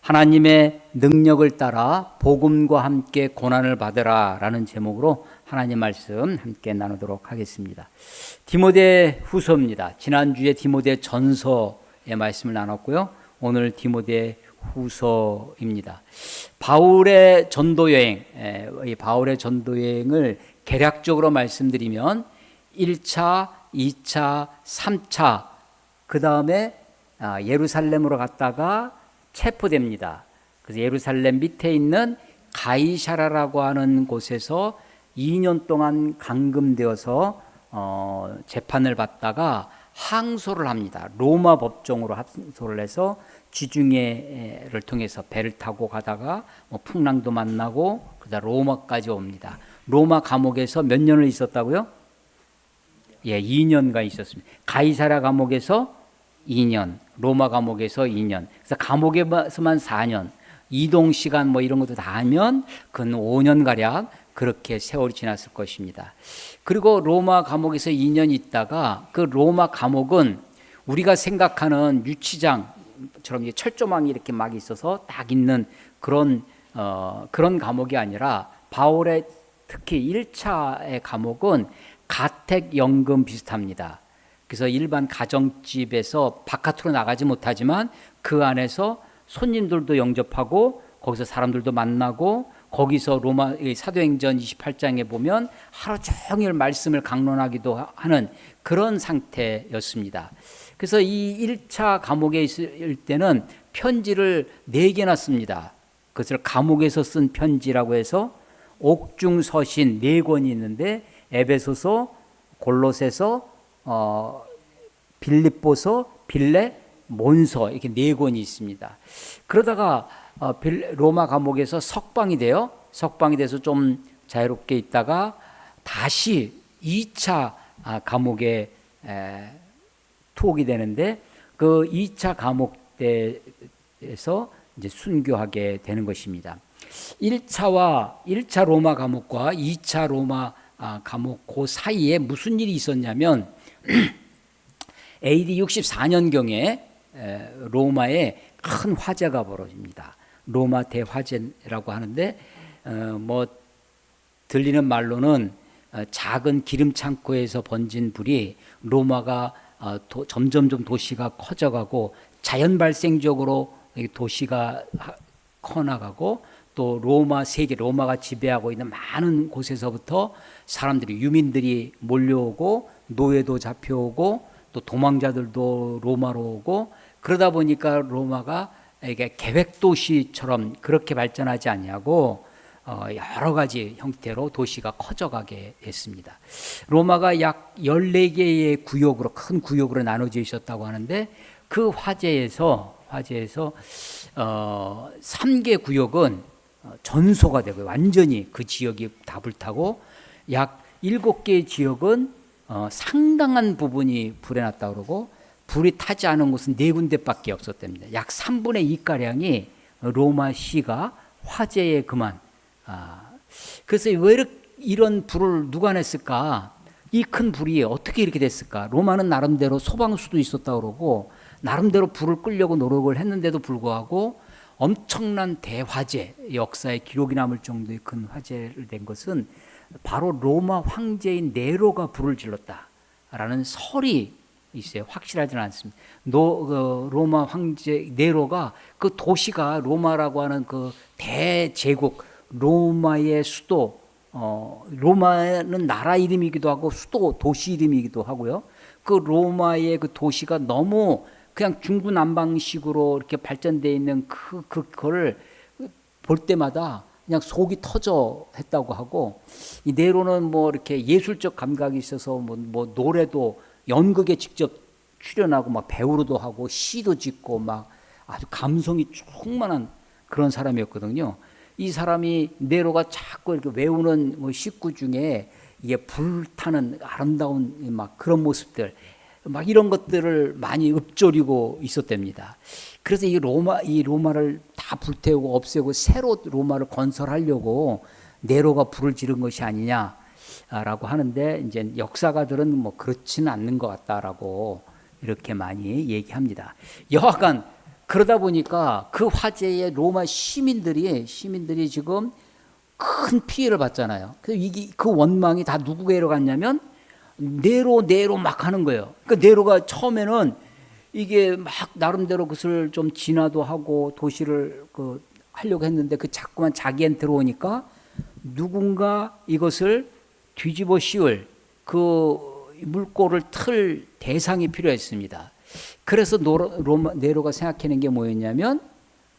하나님의 능력을 따라 복음과 함께 고난을 받으라 라는 제목으로 하나님 말씀 함께 나누도록 하겠습니다. 디모데 후서입니다. 지난주에 디모데 전서의 말씀을 나눴고요. 오늘 디모데 후서입니다. 바울의 전도여행을 개략적으로 말씀드리면 1차, 2차, 3차 그 다음에 예루살렘으로 갔다가 체포됩니다. 그래서 예루살렘 밑에 있는 가이사라라고 하는 곳에서 2년 동안 감금되어서 재판을 받다가 항소를 합니다. 로마 법정으로 항소를 해서 지중해를 통해서 배를 타고 가다가 풍랑도 만나고 그다음 로마까지 옵니다. 로마 감옥에서 몇 년을 있었다고요? 2년간 있었습니다. 가이사라 감옥에서 2년, 로마 감옥에서 2년. 그래서 감옥에서만 4년. 이동 시간 이런 것도 다 하면 근 5년 가량 그렇게 세월이 지났을 것입니다. 그리고 로마 감옥에서 2년 있다가 그 로마 감옥은 우리가 생각하는 유치장처럼 철조망이 이렇게 막 있어서 딱 있는 그런 감옥이 아니라 바울의 특히 1차의 감옥은 가택연금 비슷합니다. 그래서 일반 가정집에서 바깥으로 나가지 못하지만 그 안에서 손님들도 영접하고 거기서 사람들도 만나고 거기서 로마 사도행전 28장에 보면 하루 종일 말씀을 강론하기도 하는 그런 상태였습니다. 그래서 이 1차 감옥에 있을 때는 편지를 4개나 씁니다. 그것을 감옥에서 쓴 편지라고 해서 옥중서신 4권이 있는데 에베소서, 골로새서, 빌립보서, 빌레, 몬서 이렇게 4권이 있습니다. 그러다가 로마 감옥에서 석방이 돼서 좀 자유롭게 있다가 다시 2차 감옥에 투옥이 되는데 그 2차 감옥에서 이제 순교하게 되는 것입니다. 1차 로마 감옥과 2차 로마 감옥 그 사이에 무슨 일이 있었냐면 AD 64년경에 로마에 큰 화재가 벌어집니다. 로마 대화재라고 하는데 들리는 말로는 작은 기름 창고에서 번진 불이 로마가 점점 도시가 커져가고 자연 발생적으로 도시가 커나가고 또 로마가 지배하고 있는 많은 곳에서부터 유민들이 몰려오고 노예도 잡혀오고 또 도망자들도 로마로 오고 그러다 보니까 로마가 이게 계획도시처럼 그렇게 발전하지 않냐고 여러 가지 형태로 도시가 커져가게 됐습니다. 로마가 약 14개의 큰 구역으로 나눠져 있었다고 하는데 그 화재에서 3개 구역은 전소가 되고 완전히 그 지역이 다 불타고 약 7개의 지역은 상당한 부분이 불에 났다고 그러고 불이 타지 않은 곳은 4군데밖에 없었답니다. 약 3분의 2가량이 로마시가 화재에 그만. 그래서 왜 이런 불을 누가 냈을까? 이 큰 불이 어떻게 이렇게 됐을까? 로마는 나름대로 소방수도 있었다고 그러고 나름대로 불을 끄려고 노력을 했는데도 불구하고 엄청난 대화재, 역사에 기록이 남을 정도의 큰 화재를 낸 것은 바로 로마 황제인 네로가 불을 질렀다라는 설이 있어요. 확실하지는 않습니다. 로마 황제 네로가 그 도시가 로마라고 하는 그 대제국 로마의 수도, 로마는 나라 이름이기도 하고 수도 도시 이름이기도 하고요. 그 로마의 그 도시가 너무 그냥 중구난방식으로 이렇게 발전되어 있는 그거를 볼 때마다 그냥 속이 터져 했다고 하고 이 네로는 이렇게 예술적 감각이 있어서 노래도 연극에 직접 출연하고 막 배우로도 하고 시도 짓고 막 아주 감성이 충만한 그런 사람이었거든요. 이 사람이 네로가 자꾸 이렇게 외우는 식구 중에 이게 불타는 아름다운 막 그런 모습들 막 이런 것들을 많이 읊조리고 있었답니다. 그래서 이 로마를 다 불태우고 없애고 새로 로마를 건설하려고 네로가 불을 지른 것이 아니냐라고 하는데 이제 역사가들은 그렇지는 않는 것 같다라고 이렇게 많이 얘기합니다. 여하간 그러다 보니까 그 화재에 로마 시민들이 지금 큰 피해를 받잖아요. 그래서 이게 그 원망이 다 누구에게로 갔냐면 네로 막 하는 거예요. 그러니까 네로가 처음에는 이게 막 나름대로 그것을 좀 진화도 하고 도시를 하려고 했는데 그 자꾸만 자기한테 들어오니까 누군가 이것을 뒤집어 씌울 그 물꼬를 틀 대상이 필요했습니다. 그래서 네로가 생각하는 게 뭐였냐면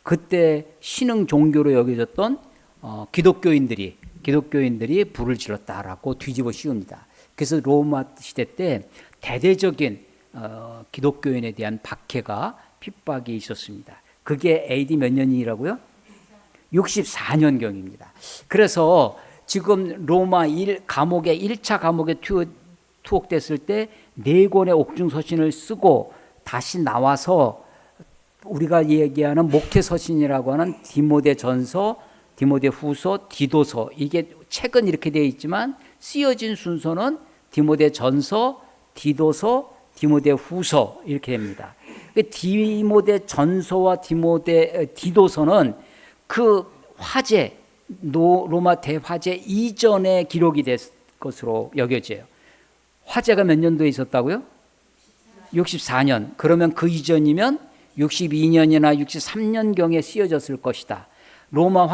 그때 신흥 종교로 여겨졌던 기독교인들이 불을 질렀다라고 뒤집어 씌웁니다. 그래서 로마 시대 때 대대적인 기독교인에 대한 박해가 핍박이 있었습니다. 그게 AD 몇 년이라고요? 64년경입니다. 그래서 지금 로마 1차 감옥에 투옥됐을 때 4권의 옥중서신을 쓰고 다시 나와서 우리가 얘기하는 목회서신이라고 하는 디모데전서, 디모데후서, 디도서, 이게 책은 이렇게 되어 있지만 쓰여진 순서는 디모데전서, 디도서, 디모데후서 이렇게 됩니다. 디모데전서와 디도서는 그 화재, 로마 대화재 이전에 기록이 된 것으로 여겨져요. 화재가 몇 년도에 있었다고요? 64년. 그러면 그 이전이면 62년이나 63년경에 쓰여졌을 것이다. 로마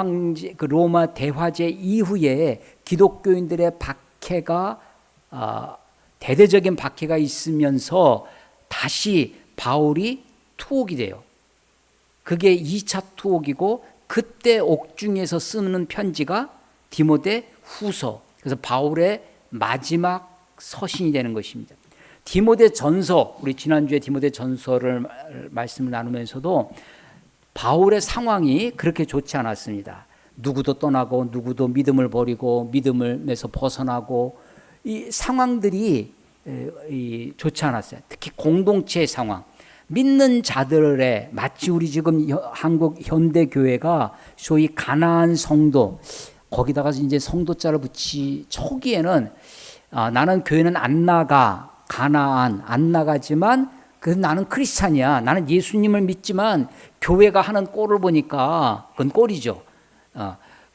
대화재 이후에 기독교인들의 박해가 대대적인 박해가 있으면서 다시 바울이 투옥이 돼요. 그게 2차 투옥이고 그때 옥중에서 쓰는 편지가 디모데 후서. 그래서 바울의 마지막 서신이 되는 것입니다. 디모데 전서, 우리 지난주에 디모데 전서를 말씀을 나누면서도 바울의 상황이 그렇게 좋지 않았습니다. 누구도 떠나고 누구도 믿음을 버리고 믿음에서 벗어나고 이 상황들이 좋지 않았어요. 특히 공동체의 상황. 믿는 자들의 마치 우리 지금 한국 현대 교회가 소위 가나안 성도, 거기다가 이제 성도자를 붙이 초기에는 나는 교회는 안 나가, 가나안 안 나가지만 나는 크리스찬이야. 나는 예수님을 믿지만 교회가 하는 꼴을 보니까 그건 꼴이죠.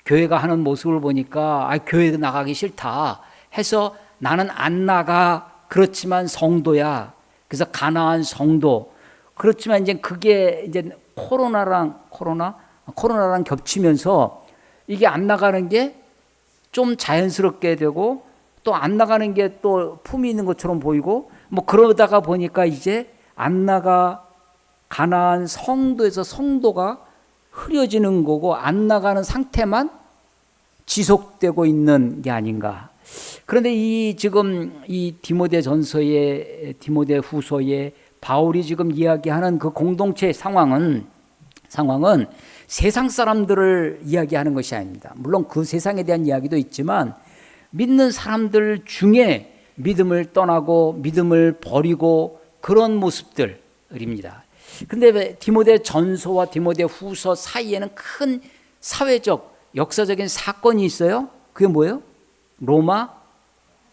교회가 하는 모습을 보니까 교회 나가기 싫다 해서 나는 안 나가. 그렇지만 성도야. 그래서 가나안 성도. 그렇지만 이제 그게 이제 코로나랑 겹치면서 이게 안 나가는 게 좀 자연스럽게 되고 또 안 나가는 게 또 품이 있는 것처럼 보이고 뭐 그러다가 보니까 이제 안 나가 가나안 성도에서 성도가 흐려지는 거고 안 나가는 상태만 지속되고 있는 게 아닌가. 그런데 지금 이 디모데 후서에 바울이 지금 이야기하는 그 공동체의 상황은 세상 사람들을 이야기하는 것이 아닙니다. 물론 그 세상에 대한 이야기도 있지만 믿는 사람들 중에 믿음을 떠나고 믿음을 버리고 그런 모습들입니다. 근데 디모데 전서와 디모데 후서 사이에는 큰 사회적 역사적인 사건이 있어요. 그게 뭐예요? 로마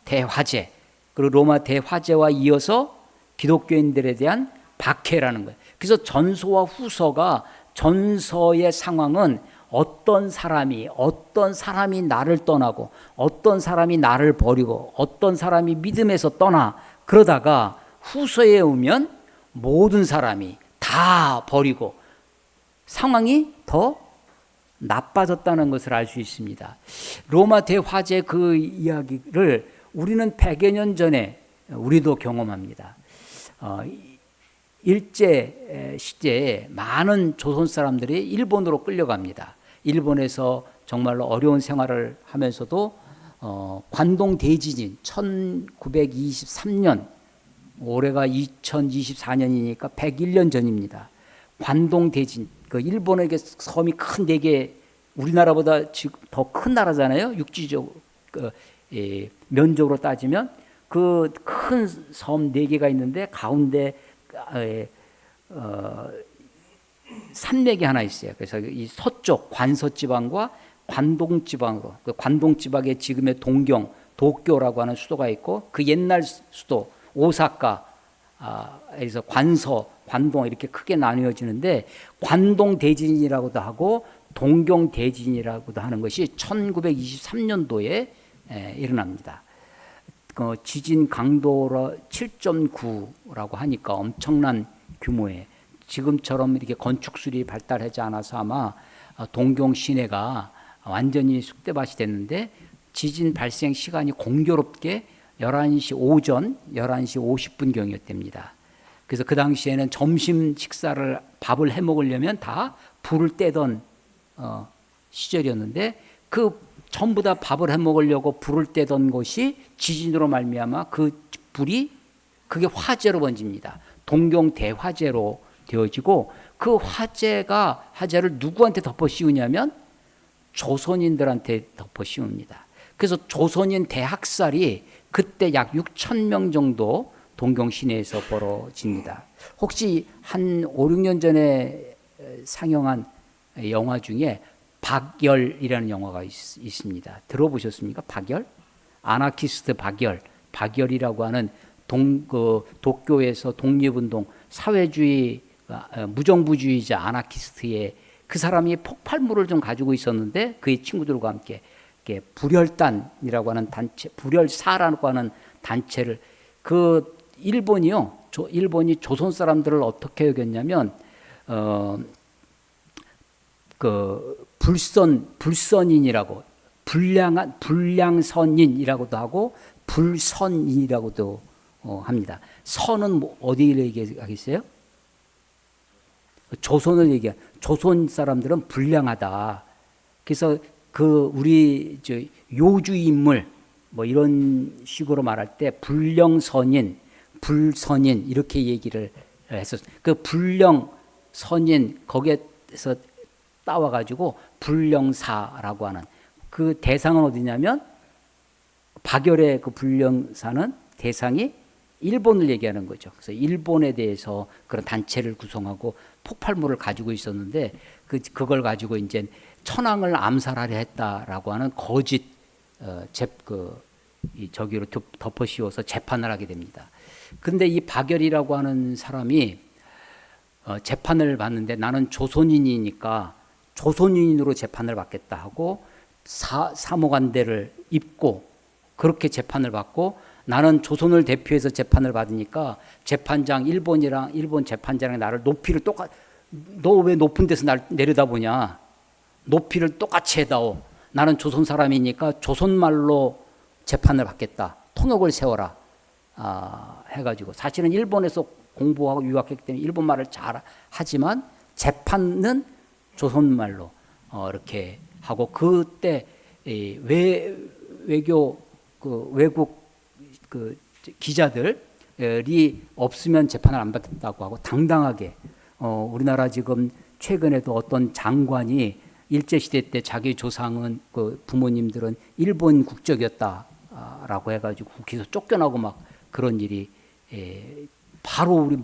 대화재. 그리고 로마 대화재와 이어서 기독교인들에 대한 박해라는 거예요. 그래서 전서와 후서가 전서의 상황은 어떤 사람이 나를 떠나고 어떤 사람이 나를 버리고 어떤 사람이 믿음에서 떠나 그러다가 후서에 오면 모든 사람이 다 버리고 상황이 더 나빠졌다는 것을 알 수 있습니다. 로마 대화재 그 이야기를 우리는 100여 년 전에 우리도 경험합니다. 일제 시대에 많은 조선 사람들이 일본으로 끌려갑니다. 일본에서 정말로 어려운 생활을 하면서도 관동 대지진 1923년 올해가 2024년이니까 101년 전입니다. 관동 대진 그 일본에게 섬이 큰 4개 우리나라보다 더 큰 나라잖아요. 육지적 면적으로 따지면 그 큰 섬 4개가 있는데 가운데 산맥이 하나 있어요. 그래서 이 서쪽 관서 지방과 관동 지방으로 그 관동 지방에 지금의 도쿄라고 하는 수도가 있고 그 옛날 수도 오사카 에서 관서, 관동 이렇게 크게 나뉘어지는데 관동 대진이라고도 하고 동경 대진이라고도 하는 것이 1923년도에 일어납니다. 지진 강도로 7.9라고 하니까 엄청난 규모의, 지금처럼 이렇게 건축술이 발달하지 않아서 아마 동경 시내가 완전히 쑥대밭이 됐는데 지진 발생 시간이 공교롭게 11시 오전 11시 50분경이었답니다. 그래서 그 당시에는 점심 식사를 밥을 해 먹으려면 다 불을 떼던 시절이었는데 그 전부 다 밥을 해 먹으려고 불을 떼던 것이 지진으로 말미암아 그 불이 그게 화재로 번집니다. 동경 대화재로 되어지고 그 화재를 누구한테 덮어 씌우냐면 조선인들한테 덮어 씌웁니다. 그래서 조선인 대학살이 그때 약 6천 명 정도 동경 시내에서 벌어집니다. 혹시 한 5, 6년 전에 상영한 영화 중에 박열이라는 영화가 있습니다. 들어보셨습니까? 박열? 아나키스트 박열이라고 하는 도쿄에서 독립운동, 사회주의, 무정부주의자 아나키스트의 그 사람이 폭발물을 좀 가지고 있었는데 그의 친구들과 함께 불혈단이라고 하는 단체, 불혈사라고 하는 단체를, 그 일본이 조선 사람들을 어떻게 여겼냐면 그 불선인이라고, 불량선인이라고도 하고 불선인이라고도 합니다. 선은 뭐 어디를 얘기하겠어요? 조선을 얘기해. 조선 사람들은 불량하다. 그래서 우리 요주 인물 뭐 이런 식으로 말할 때 불령선인, 불선인 이렇게 얘기를 했었어요. 그 불령선인 거기에서 따와가지고 불령사라고 하는 그 대상은 어디냐면 박열의 그 불령사는 대상이 일본을 얘기하는 거죠. 그래서 일본에 대해서 그런 단체를 구성하고 폭발물을 가지고 있었는데 그걸 가지고 이제 천황을 암살하려 했다라고 하는 거짓 저기로 덮어 씌워서 재판을 하게 됩니다. 그런데 이 박열이라고 하는 사람이 재판을 받는데 나는 조선인이니까 조선인으로 재판을 받겠다 하고 사모관대를 입고 그렇게 재판을 받고, 나는 조선을 대표해서 재판을 받으니까 일본 재판장이 나를 높이를 너 왜 높은 데서 날 내려다보냐, 높이를 똑같이 해다오, 나는 조선 사람이니까 조선말로 재판을 받겠다, 통역을 세워라 해가지고, 사실은 일본에서 공부하고 유학했기 때문에 일본말을 잘 하지만 재판은 조선말로 이렇게 하고, 그때 외국 기자들이 없으면 재판을 안 받겠다고 하고 당당하게, 우리나라 지금 최근에도 어떤 장관이 일제시대 때 자기 조상은 부모님들은 일본 국적이었다라고 해가지고 국회에서 쫓겨나고 막 그런 일이 바로 우리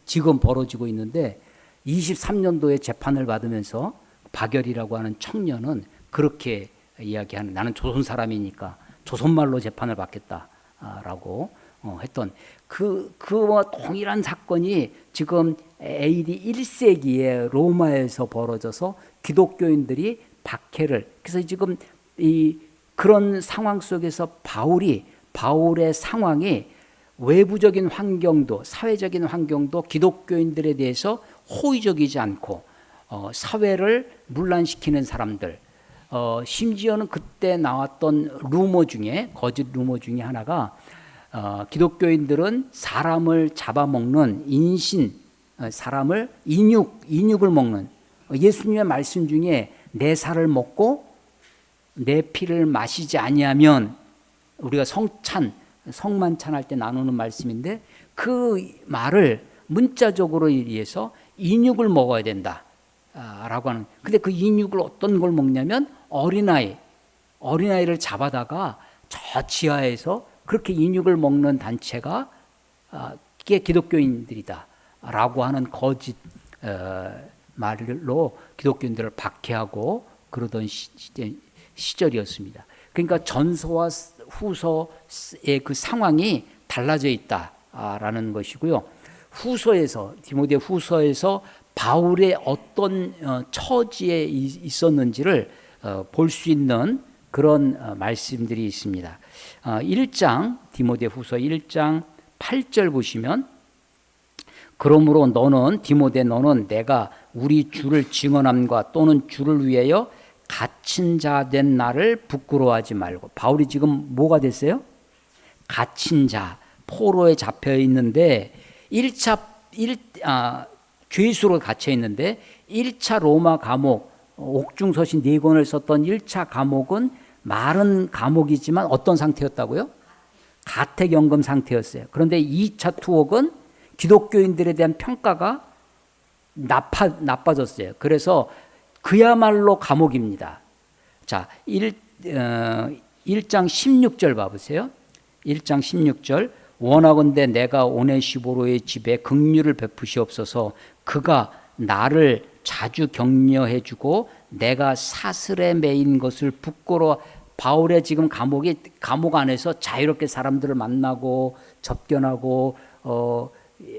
지금 벌어지고 있는데, 23년도에 재판을 받으면서 박열이라고 하는 청년은 그렇게 이야기하는, 나는 조선 사람이니까 조선말로 재판을 받겠다라고 했던 그와 동일한 사건이 지금 AD 1세기에 로마에서 벌어져서 기독교인들이 박해를, 그래서 지금 그런 상황 속에서 바울의 상황이 외부적인 환경도 사회적인 환경도 기독교인들에 대해서 호의적이지 않고 사회를 문란시키는 사람들, 심지어는 그때 나왔던 거짓 루머 중에 하나가 기독교인들은 사람을 잡아먹는 사람을 인육을 먹는, 예수님의 말씀 중에 내 살을 먹고 내 피를 마시지 아니하면, 우리가 성만찬 할 때 나누는 말씀인데 그 말을 문자적으로 위해서 인육을 먹어야 된다 라고 하는. 근데 그 인육을 어떤 걸 먹냐면 어린아이를 잡아다가 저 지하에서 그렇게 인육을 먹는 단체가 그게 기독교인들이다 라고 하는 거짓 말로 기독교인들을 박해하고 그러던 시절이었습니다. 그러니까 전서와 후서의 그 상황이 달라져 있다 있다라는 것이고요. 후서에서 디모데 후서에서 바울의 어떤 처지에 있었는지를 볼 수 있는 그런 말씀들이 있습니다. 1장 디모데 후서 1장 8절 보시면 그러므로 너는 디모데 너는 내가 우리 주를 증언함과 또는 주를 위하여 갇힌 자 된 나를 부끄러워하지 말고. 바울이 지금 뭐가 됐어요? 갇힌 자, 포로에 잡혀 있는데 죄수로 갇혀 있는데 1차 로마 감옥 옥중서신 4권을 썼던 1차 감옥은 말은 감옥이지만 어떤 상태였다고요? 가택연금 상태였어요. 그런데 2차 투옥은 기독교인들에 대한 평가가 나빠졌어요. 그래서 그야말로 감옥입니다. 자, 1장 16절 봐보세요. 1장 16절 원하건대 내가 오네시보로의 집에 긍휼을 베푸시옵소서. 그가 나를 자주 격려해 주고 내가 사슬에 매인 것을 부끄러워. 바울의 지금 감옥 안에서 자유롭게 사람들을 만나고 접견하고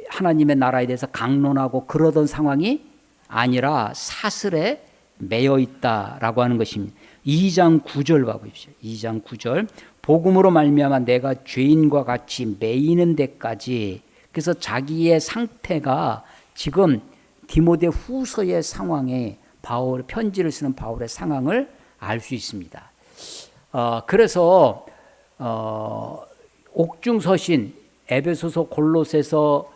하나님의 나라에 대해서 강론하고 그러던 상황이 아니라 사슬에 매여 있다라고 하는 것입니다. 2장 9절 봐보십시오. 2장 9절 복음으로 말미암아 내가 죄인과 같이 매이는 데까지. 그래서 자기의 상태가 지금 디모데 후서의 상황에 바울 편지를 쓰는 바울의 상황을 알 수 있습니다. 그래서 옥중서신 에베소서, 골로새서,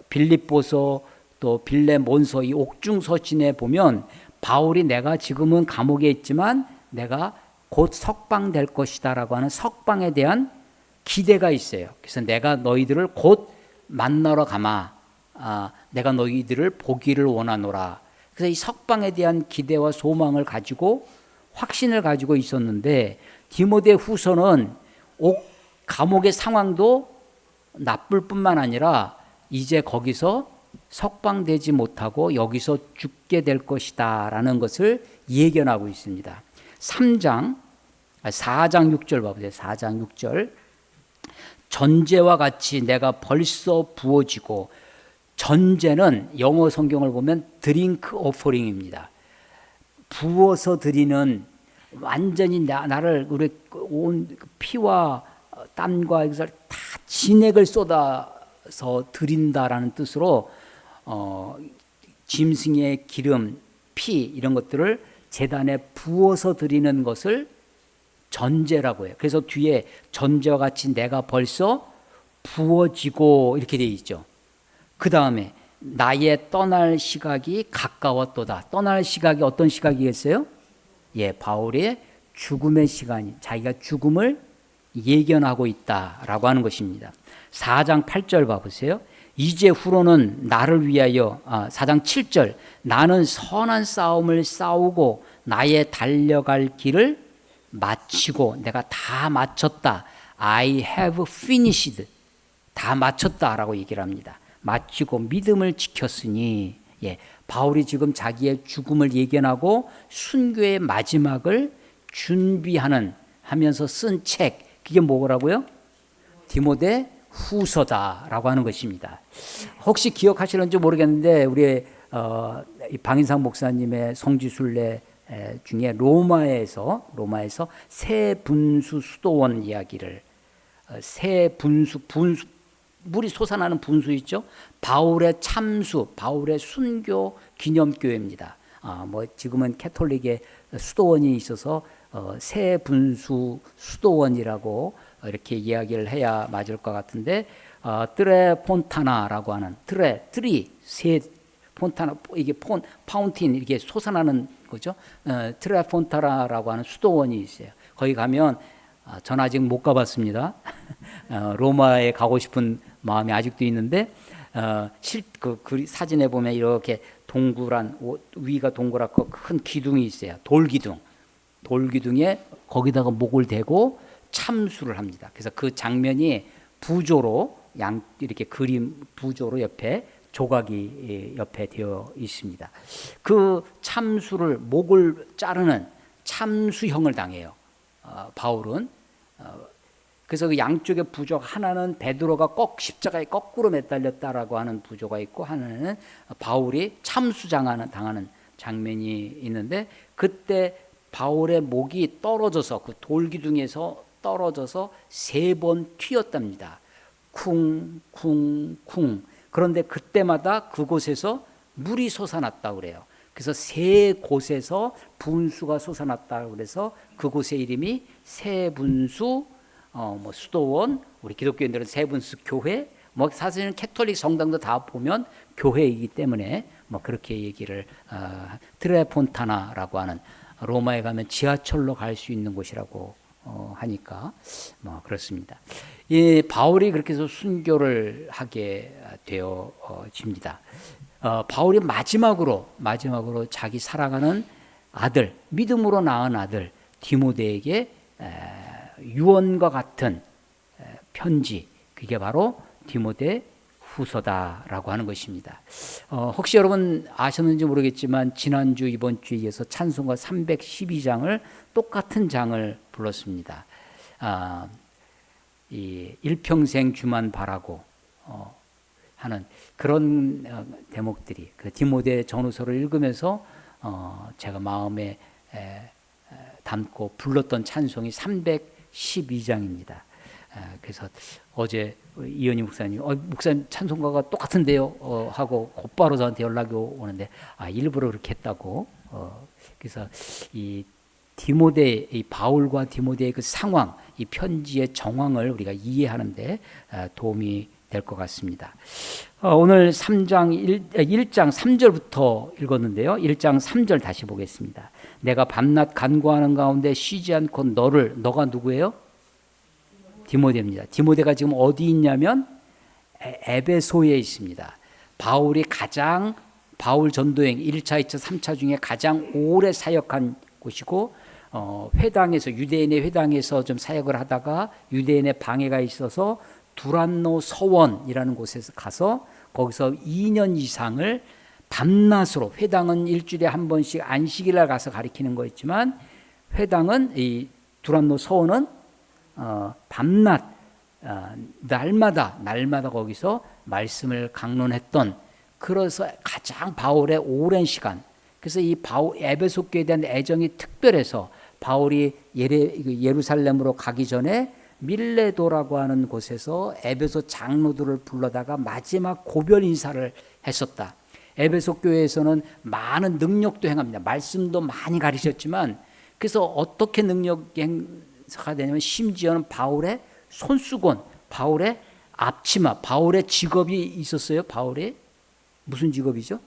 빌립보서, 또 빌레몬서 이 옥중서신에 보면 바울이 내가 지금은 감옥에 있지만 내가 곧 석방될 것이다라고 하는 석방에 대한 기대가 있어요. 그래서 내가 너희들을 곧 만나러 가마. 내가 너희들을 보기를 원하노라. 그래서 이 석방에 대한 기대와 소망을 가지고 확신을 가지고 있었는데 디모데 후서는 감옥의 상황도 나쁠 뿐만 아니라 이제 거기서 석방되지 못하고 여기서 죽게 될 것이다 라는 것을 예견하고 있습니다. 4장 6절 봐보세요. 4장 6절 전제와 같이 내가 벌써 부어지고. 전제는 영어 성경을 보면 드링크 오퍼링입니다. 부어서 드리는, 완전히 나를 우리 온 피와 땀과 이것을 다 진액을 쏟아서 드린다라는 뜻으로 짐승의 기름, 피 이런 것들을 제단에 부어서 드리는 것을 전제라고 해요. 그래서 뒤에 전제와 같이 내가 벌써 부어지고 이렇게 되어 있죠. 그 다음에 나의 떠날 시각이 가까웠도다. 떠날 시각이 어떤 시각이겠어요? 바울의 죽음의 시간이, 자기가 죽음을 예견하고 있다라고 하는 것입니다. 4장 8절 봐보세요. 이제 후로는 나를 위하여 4장 7절 나는 선한 싸움을 싸우고 나의 달려갈 길을 마치고 내가 다 마쳤다. I have finished. 다 마쳤다라고 얘기를 합니다. 마치고 믿음을 지켰으니. 바울이 지금 자기의 죽음을 예견하고 순교의 마지막을 준비하는 하면서 쓴 책, 그게 뭐라고요? 디모데 후서다라고 하는 것입니다. 혹시 기억하시는지 모르겠는데 우리 방인상 목사님의 성지순례 중에 로마에서 새 분수 수도원 이야기를, 새 분수 물이 솟아나는 분수 있죠? 바울의 참수, 바울의 순교 기념교회입니다. 지금은 캐톨릭의 수도원이 있어서 새 분수 수도원이라고 이렇게 이야기를 해야 맞을 것 같은데, 트레 폰타나라고 하는 새 폰타나, 이게 파운틴 이렇게 솟아나는 거죠. 트레 폰타나라고 하는 수도원이 있어요. 거기 가면 전 아직 못 가봤습니다. 로마에 가고 싶은 마음이 아직도 있는데 그 사진에 보면 이렇게 동그란, 위가 동그랗고 큰 기둥이 있어요. 돌기둥에 거기다가 목을 대고 참수를 합니다. 그래서 그 장면이 부조로 이렇게 그림 부조로 옆에 조각이 옆에 되어 있습니다. 그 참수를, 목을 자르는 참수형을 당해요. 바울은 그래서 그 양쪽의 부족 하나는 베드로가 십자가에 거꾸로 매달렸다라고 하는 부조가 있고, 하나는 바울이 당하는 장면이 있는데, 그때 바울의 목이 떨어져서 그 돌기둥에서 떨어져서 3번 튀었답니다. 쿵쿵쿵. 그런데 그때마다 그곳에서 물이 솟아났다고 그래요. 그래서 3곳에서 분수가 솟아났다고 그래서 그곳의 이름이 세분수 수도원, 우리 기독교인들은 세분수 교회, 사실은 캐톨릭 성당도 다 보면 교회이기 때문에 그렇게 얘기를 트레폰타나라고 하는, 로마에 가면 지하철로 갈 수 있는 곳이라고 하니까 그렇습니다. 이 바울이 그렇게 해서 순교를 하게 되어집니다. 바울이 마지막으로 자기 사랑하는 아들, 믿음으로 낳은 아들 디모데에게 유언과 같은 편지, 그게 바로 디모데 후서다라고 하는 것입니다. 혹시 여러분 아셨는지 모르겠지만 지난주 이번 주에 이어서 찬송가 312장을 똑같은 장을 불렀습니다. 이 일평생 주만 바라고 하는 그런 대목들이 그 디모데 전후서를 읽으면서 제가 마음에 담고 불렀던 찬송이 312장입니다. 그래서 어제 이현희 목사님, 목사님 찬송가가 똑같은데요 하고 곧바로 저한테 연락이 오는데 일부러 그렇게 했다고. 그래서 이 디모데, 이 바울과 디모데의 그 상황, 이 편지의 정황을 우리가 이해하는데 도움이 될 것 같습니다. 오늘 1장 3절부터 읽었는데요. 1장 3절 다시 보겠습니다. 내가 밤낮 간구하는 가운데 쉬지 않고 너가 누구예요? 디모데입니다. 디모데가 지금 어디 있냐면 에베소에 있습니다. 바울 전도행 1차, 2차, 3차 중에 가장 오래 사역한 곳이고, 회당에서, 유대인의 회당에서 좀 사역을 하다가 유대인의 방해가 있어서 두란노 서원이라는 곳에서 가서 거기서 2년 이상을 밤낮으로, 회당은 일주일에 한 번씩 안식일날 가서 가르치는 거였지만, 회당은 이 두란노 서원은 밤낮, 날마다 거기서 말씀을 강론했던, 그래서 가장 바울의 오랜 시간, 그래서 이 에베소 교회에 대한 애정이 특별해서 바울이 예루살렘으로 가기 전에 밀레도라고 하는 곳에서 에베소 장로들을 불러다가 마지막 고별 인사를 했었다. 에베소 교회에서는 많은 능력도 행합니다. 말씀도 많이 가르쳤지만, 그래서 어떻게 능력 행사가 되냐면 심지어는 바울의 손수건, 바울의 앞치마, 바울의 직업이 있었어요. 바울의 무슨 직업이죠?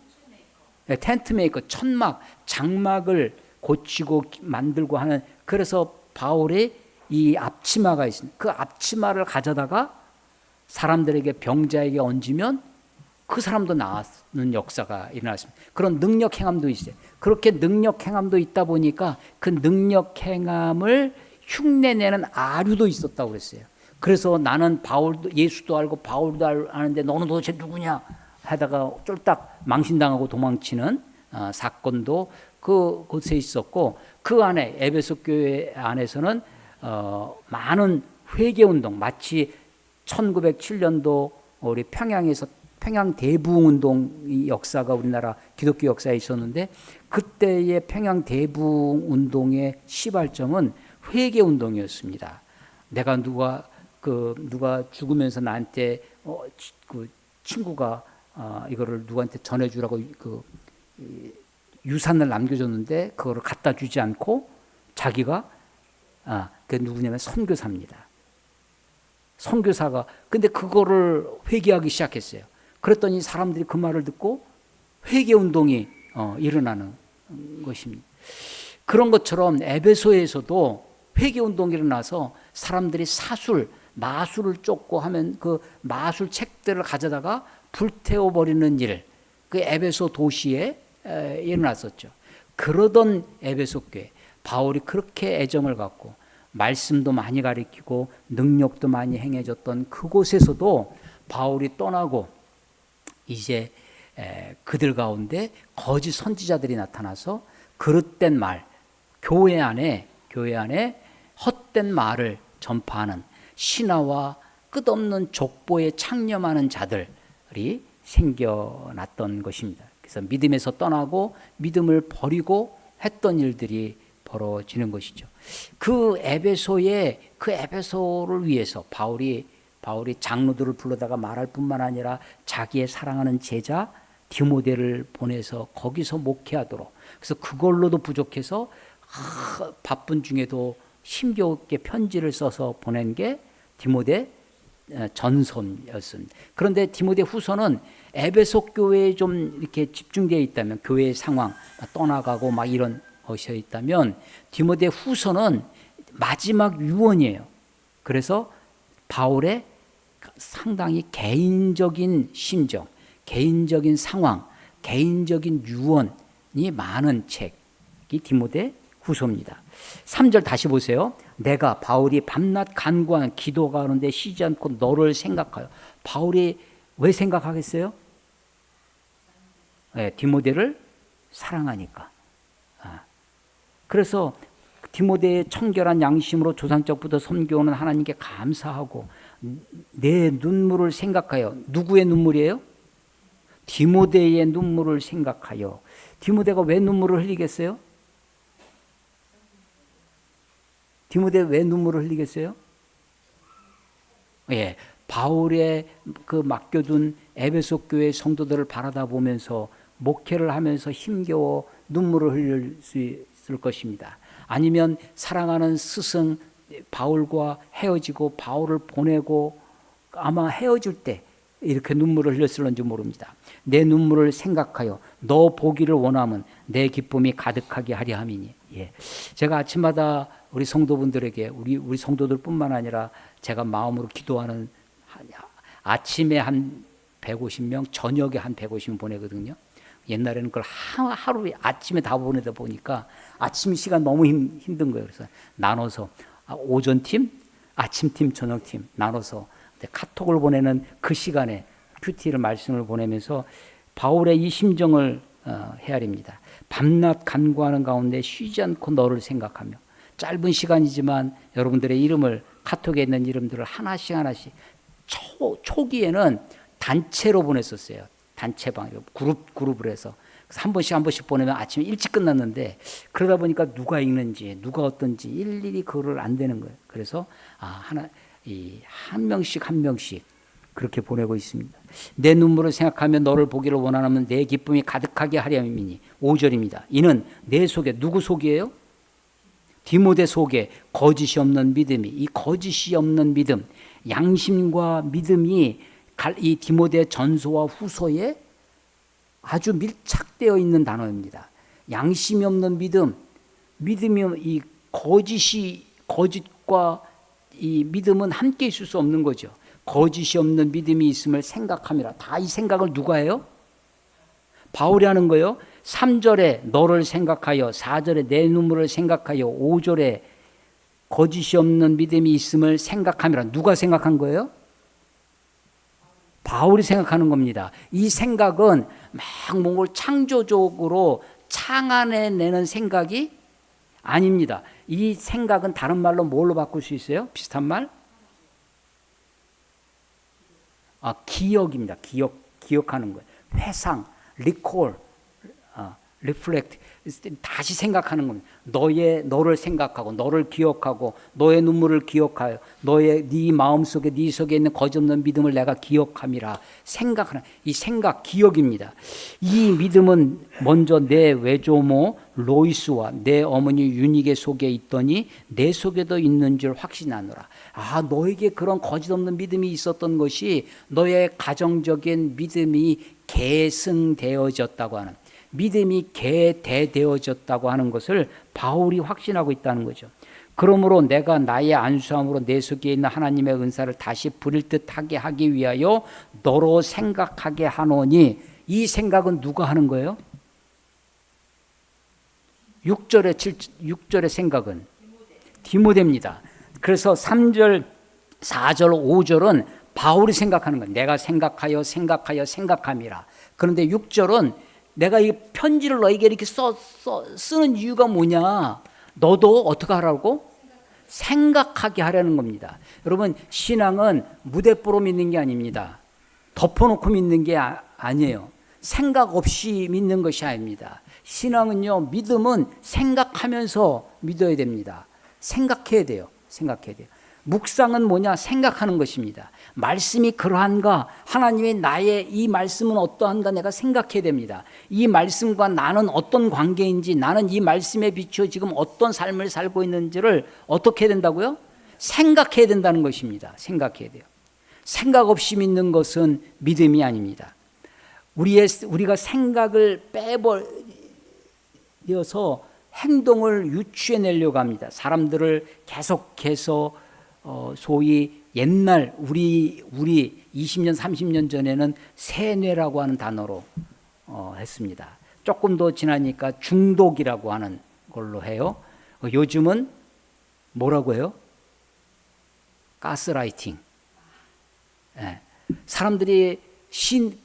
텐트 메이커, 천막, 장막을 고치고 만들고 하는, 그래서 바울의 이 앞치마가 있습니다. 그 앞치마를 가져다가 사람들에게, 병자에게 얹으면 그 사람도 나았는 역사가 일어났습니다. 그런 능력 행함도 있어요. 그렇게 능력 행함도 있다 보니까 그 능력 행함을 흉내내는 아류도 있었다고 그랬어요. 그래서 나는 예수도 알고 바울도 아는데 너는 도대체 누구냐 하다가 쫄딱 망신당하고 도망치는 사건도 그곳에 있었고, 그 안에 에베소 교회 안에서는 많은 회개운동, 마치 1907년도 우리 평양에서 평양 대부흥운동 역사가 우리나라 기독교 역사에 있었는데, 그때의 평양 대부흥운동의 시발점은 회개운동이었습니다. 내가 누가 죽으면서 나한테 그 친구가 이거를 누구한테 전해주라고 유산을 남겨줬는데 그거를 갖다 주지 않고 자기가 그 누구냐면 선교사입니다. 선교사가 근데 그거를 회개하기 시작했어요. 그랬더니 사람들이 그 말을 듣고 회개 운동이 일어나는 것입니다. 그런 것처럼 에베소에서도 회개 운동이 일어나서 사람들이 마술을 쫓고 하면 그 마술 책들을 가져다가 불태워 버리는 일, 그 에베소 도시에 일어났었죠. 그러던 에베소 교회, 바울이 그렇게 애정을 갖고 말씀도 많이 가르치고 능력도 많이 행해줬던 그곳에서도 바울이 떠나고 이제 그들 가운데 거짓 선지자들이 나타나서 그릇된 말, 교회 안에 헛된 말을 전파하는, 신하와 끝없는 족보에 창념하는 자들이 생겨났던 것입니다. 그래서 믿음에서 떠나고 믿음을 버리고 했던 일들이 벌어지는 것이죠. 그 에베소를 위해서 바울이 장로들을 불러다가 말할 뿐만 아니라 자기의 사랑하는 제자 디모데를 보내서 거기서 목회하도록, 그래서 그걸로도 부족해서 바쁜 중에도 힘겹게 편지를 써서 보낸 게 디모데 전서였습니다. 그런데 디모데 후서는 에베소 교회에 좀 이렇게 집중되어 있다면, 교회의 상황 떠나가고 막 이런 것이 있다면, 디모데 후서는 마지막 유언이에요. 그래서 바울의 상당히 개인적인 심정, 개인적인 상황, 개인적인 유언이 많은 책이 디모데 후서입니다. 3절 다시 보세요. 내가 바울이 밤낮 간구하는 기도가 하는데 쉬지 않고 너를 생각하여. 바울이 왜 생각하겠어요? 네, 디모데를 사랑하니까. 그래서 디모데의 청결한 양심으로 조상적부터 섬겨오는 하나님께 감사하고 내 눈물을 생각하여. 누구의 눈물이에요? 디모데의 눈물을 생각하여. 디모데가 왜 눈물을 흘리겠어요? 디모데 왜 눈물을 흘리겠어요? 예, 바울의 그 맡겨둔 에베소 교회 성도들을 바라다 보면서 목회를 하면서 힘겨워 눈물을 흘릴 수 있을 것입니다. 아니면 사랑하는 스승 바울과 헤어지고 바울을 보내고 아마 헤어질 때 이렇게 눈물을 흘렸을런지 모릅니다. 내 눈물을 생각하여 너 보기를 원하면 내 기쁨이 가득하게 하려 함이니. 예. 제가 아침마다 우리 성도분들에게, 우리 성도들뿐만 아니라 제가 마음으로 기도하는, 아침에 한 150명, 저녁에 한 150명 보내거든요. 옛날에는 그걸 하루에 아침에 다 보내다 보니까 아침 시간 너무 힘든 거예요. 그래서 나눠서 오전팀, 아침팀, 저녁팀 나눠서 카톡을 보내는 그 시간에 큐티를 말씀을 보내면서 바울의 이 심정을 헤아립니다. 밤낮 간구하는 가운데 쉬지 않고 너를 생각하며. 짧은 시간이지만 여러분들의 이름을, 카톡에 있는 이름들을 하나씩 초기에는 단체로 보냈었어요. 단체방, 그룹을 해서. 그래서 한 번씩 보내면 아침에 일찍 끝났는데, 그러다 보니까 누가 읽는지 누가 어떤지 일일이 그거를 안 되는 거예요. 그래서 한 명씩 그렇게 보내고 있습니다. 내 눈물을 생각하며 너를 보기를 원하면 내 기쁨이 가득하게 하려 함이니. 5절입니다. 이는 내 속에, 누구 속이에요? 디모데 속에 거짓이 없는 믿음이, 이 거짓이 없는 믿음, 양심과 믿음이 이 디모데 전서와 후서에 아주 밀착되어 있는 단어입니다. 양심이 없는 믿음이 이 거짓과 이 믿음은 함께 있을 수 없는 거죠. 거짓이 없는 믿음이 있음을 생각함이라. 다 이 생각을 누가 해요? 바울이 하는 거예요. 3절에 너를 생각하여, 4절에 내 눈물을 생각하여, 5절에 거짓이 없는 믿음이 있음을 생각함이라. 누가 생각한 거예요? 바울이 생각하는 겁니다. 이 생각은 막 뭔가 창조적으로 창안해내는 생각이 아닙니다. 이 생각은 다른 말로 뭘로 바꿀 수 있어요? 비슷한 말? 기억입니다. 기억하는 거예요. 회상, recall, reflect, 다시 생각하는 겁니다. 너를 생각하고, 너를 기억하고, 너의 눈물을 기억하여, 네 마음속에, 네 속에 있는 거짓없는 믿음을 내가 기억함이라. 생각하는, 이 생각, 기억입니다. 이 믿음은 먼저 내 외조모 로이스와 내 어머니 유니게 속에 있더니 내 속에도 있는 줄 확신하노라. 너에게 그런 거짓없는 믿음이 있었던 것이 너의 가정적인 믿음이 계승되어졌다고 하는, 믿음이 개대되어졌다고 하는 것을 바울이 확신하고 있다는 거죠. 그러므로 내가 나의 안수함으로 내 속에 있는 하나님의 은사를 다시 부릴 듯하게 하기 위하여 너로 생각하게 하노니. 이 생각은 누가 하는 거예요? 6절의 생각은 디모데입니다. 그래서 3절, 4절, 5절은 바울이 생각하는 거예요. 내가 생각함이라. 그런데 6절은 내가 이 편지를 너에게 이렇게 쓰는 이유가 뭐냐? 너도 어떻게 하라고? 생각하게 하려는 겁니다. 여러분, 신앙은 무대뽀로 믿는 게 아닙니다. 덮어놓고 믿는 게 아니에요. 생각 없이 믿는 것이 아닙니다. 신앙은요, 믿음은 생각하면서 믿어야 됩니다. 생각해야 돼요. 생각해야 돼요. 묵상은 뭐냐? 생각하는 것입니다. 말씀이 그러한가? 하나님의 나의 이 말씀은 어떠한가? 내가 생각해야 됩니다. 이 말씀과 나는 어떤 관계인지, 나는 이 말씀에 비추어 지금 어떤 삶을 살고 있는지를 어떻게 해야 된다고요? 생각해야 된다는 것입니다. 생각해야 돼요. 생각 없이 믿는 것은 믿음이 아닙니다. 우리가 생각을 빼버려서 행동을 유추해내려고 합니다. 사람들을 계속해서 소위 옛날 우리 20년 30년 전에는 세뇌라고 하는 단어로 했습니다. 조금 더 지나니까 중독이라고 하는 걸로 해요. 요즘은 뭐라고 해요? 가스라이팅. 예. 사람들이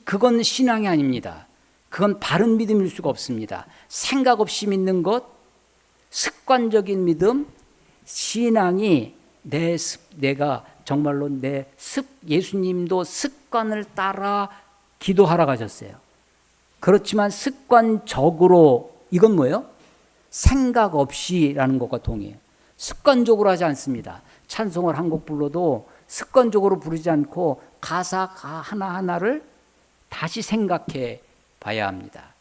그건 신앙이 아닙니다. 그건 바른 믿음일 수가 없습니다. 생각 없이 믿는 것, 습관적인 믿음, 신앙이 내가 정말로 예수님도 습관을 따라 기도하러 가셨어요. 그렇지만 습관적으로, 이건 뭐예요? 생각 없이라는 것과 동의해요. 습관적으로 하지 않습니다. 찬송을 한 곡 불러도 습관적으로 부르지 않고 가사 하나하나를 다시 생각해 봐야 합니다.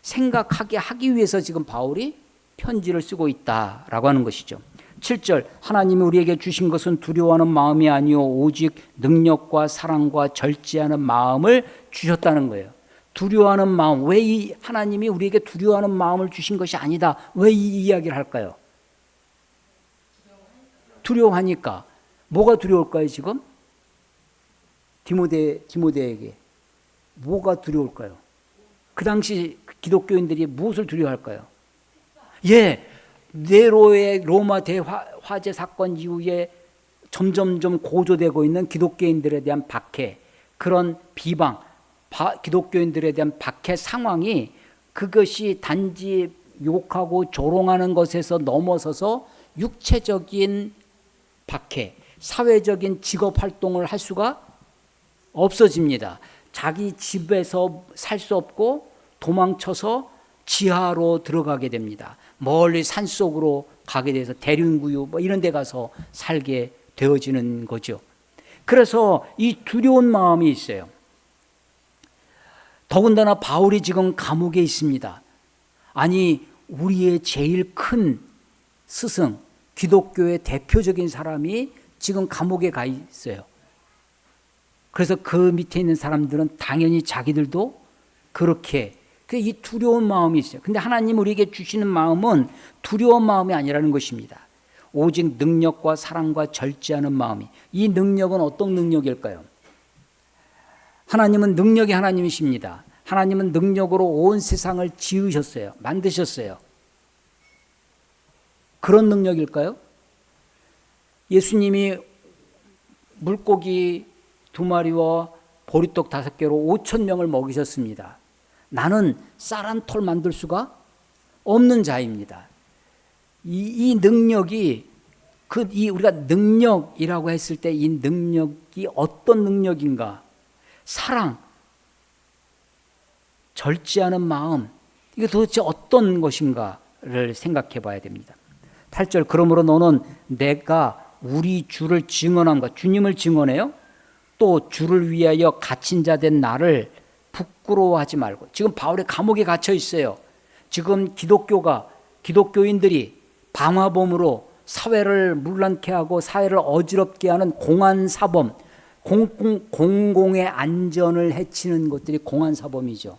생각하게 하기 위해서 지금 바울이 편지를 쓰고 있다라고 하는 것이죠. 7절, 하나님이 우리에게 주신 것은 두려워하는 마음이 아니요 오직 능력과 사랑과 절제하는 마음을 주셨다는 거예요. 두려워하는 마음, 왜 이 하나님이 우리에게 두려워하는 마음을 주신 것이 아니다, 왜 이 이야기를 할까요? 두려워하니까. 뭐가 두려울까요 지금? 디모데에게 뭐가 두려울까요? 그 당시 기독교인들이 무엇을 두려워할까요? 예, 네로의 로마 대화재 사건 이후에 점점점 고조되고 있는 기독교인들에 대한 박해, 그런 비방, 기독교인들에 대한 박해 상황이, 그것이 단지 욕하고 조롱하는 것에서 넘어서서 육체적인 박해, 사회적인 직업 활동을 할 수가 없어집니다. 자기 집에서 살 수 없고 도망쳐서 지하로 들어가게 됩니다. 멀리 산속으로 가게 돼서 대륜구유 이런 데 가서 살게 되어지는 거죠. 그래서 이 두려운 마음이 있어요. 더군다나 바울이 지금 감옥에 있습니다. 아니, 우리의 제일 큰 스승, 기독교의 대표적인 사람이 지금 감옥에 가 있어요. 그래서 그 밑에 있는 사람들은 당연히 자기들도 그렇게 이 두려운 마음이 있어요. 근데 하나님 우리에게 주시는 마음은 두려운 마음이 아니라는 것입니다. 오직 능력과 사랑과 절제하는 마음이. 이 능력은 어떤 능력일까요? 하나님은 능력의 하나님이십니다. 하나님은 능력으로 온 세상을 지으셨어요. 만드셨어요. 그런 능력일까요? 예수님이 물고기 2마리와 보리떡 5개로 5,000명을 먹이셨습니다. 나는 쌀 한 톨 만들 수가 없는 자입니다. 이 능력이 우리가 능력이라고 했을 때 이 능력이 어떤 능력인가? 사랑, 절제하는 마음, 이게 도대체 어떤 것인가를 생각해 봐야 됩니다. 8절, 그러므로 너는 내가 우리 주를 증언한가? 주님을 증언해요? 또 주를 위하여 갇힌 자 된 나를 부끄러워하지 말고. 지금 바울이 감옥에 갇혀 있어요. 지금 기독교인들이 방화범으로 사회를 문란케 하고 사회를 어지럽게 하는 공안사범, 공공의 안전을 해치는 것들이 공안사범이죠.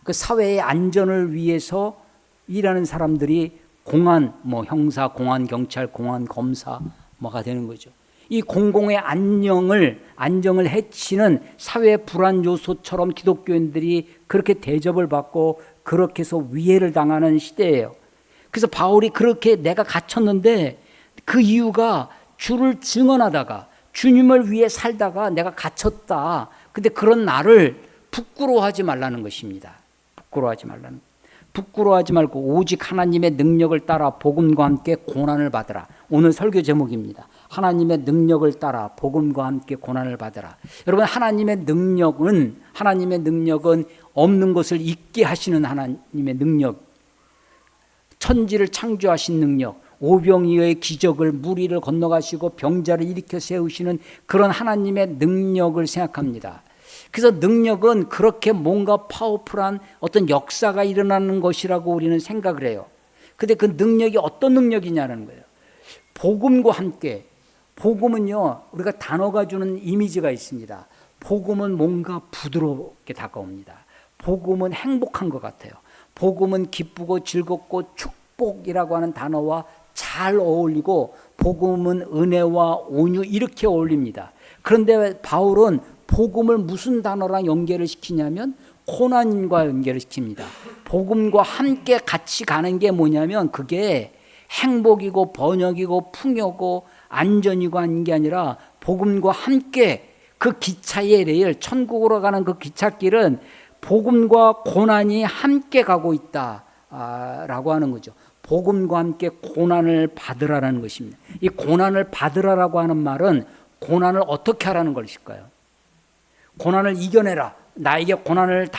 그 사회의 안전을 위해서 일하는 사람들이 공안, 형사, 공안, 경찰, 공안, 검사 뭐가 되는 거죠. 이 공공의 안정을 해치는 사회 불안 요소처럼 기독교인들이 그렇게 대접을 받고 그렇게 해서 위해를 당하는 시대예요. 그래서 바울이 그렇게 내가 갇혔는데 그 이유가 주를 증언하다가 주님을 위해 살다가 내가 갇혔다. 근데 그런 나를 부끄러워하지 말라는 것입니다. 부끄러워하지 말고 오직 하나님의 능력을 따라 복음과 함께 고난을 받으라. 오늘 설교 제목입니다. 하나님의 능력을 따라 복음과 함께 고난을 받으라. 여러분, 하나님의 능력은 없는 것을 있게 하시는 하나님의 능력, 천지를 창조하신 능력, 오병이어의 기적을 무리를 건너가시고 병자를 일으켜 세우시는 그런 하나님의 능력을 생각합니다. 그래서 능력은 그렇게 뭔가 파워풀한 어떤 역사가 일어나는 것이라고 우리는 생각을 해요. 근데 그 능력이 어떤 능력이냐는 거예요. 복음과 함께, 복음은요, 우리가 단어가 주는 이미지가 있습니다. 복음은 뭔가 부드럽게 다가옵니다. 복음은 행복한 것 같아요. 복음은 기쁘고 즐겁고 축복이라고 하는 단어와 잘 어울리고, 복음은 은혜와 온유 이렇게 어울립니다. 그런데 바울은 복음을 무슨 단어랑 연결을 시키냐면 고난과 연결을 시킵니다. 복음과 함께 같이 가는 게 뭐냐면 그게 행복이고 번영이고 풍요고 안전이고 하는 게 아니라 복음과 함께 그 기차의 레일, 천국으로 가는 그 기찻길은 복음과 고난이 함께 가고 있다라고 하는 거죠. 복음과 함께 고난을 받으라라는 것입니다. 이 고난을 받으라라고 하는 말은 고난을 어떻게 하라는 것일까요? 고난을 이겨내라. 나에게 고난을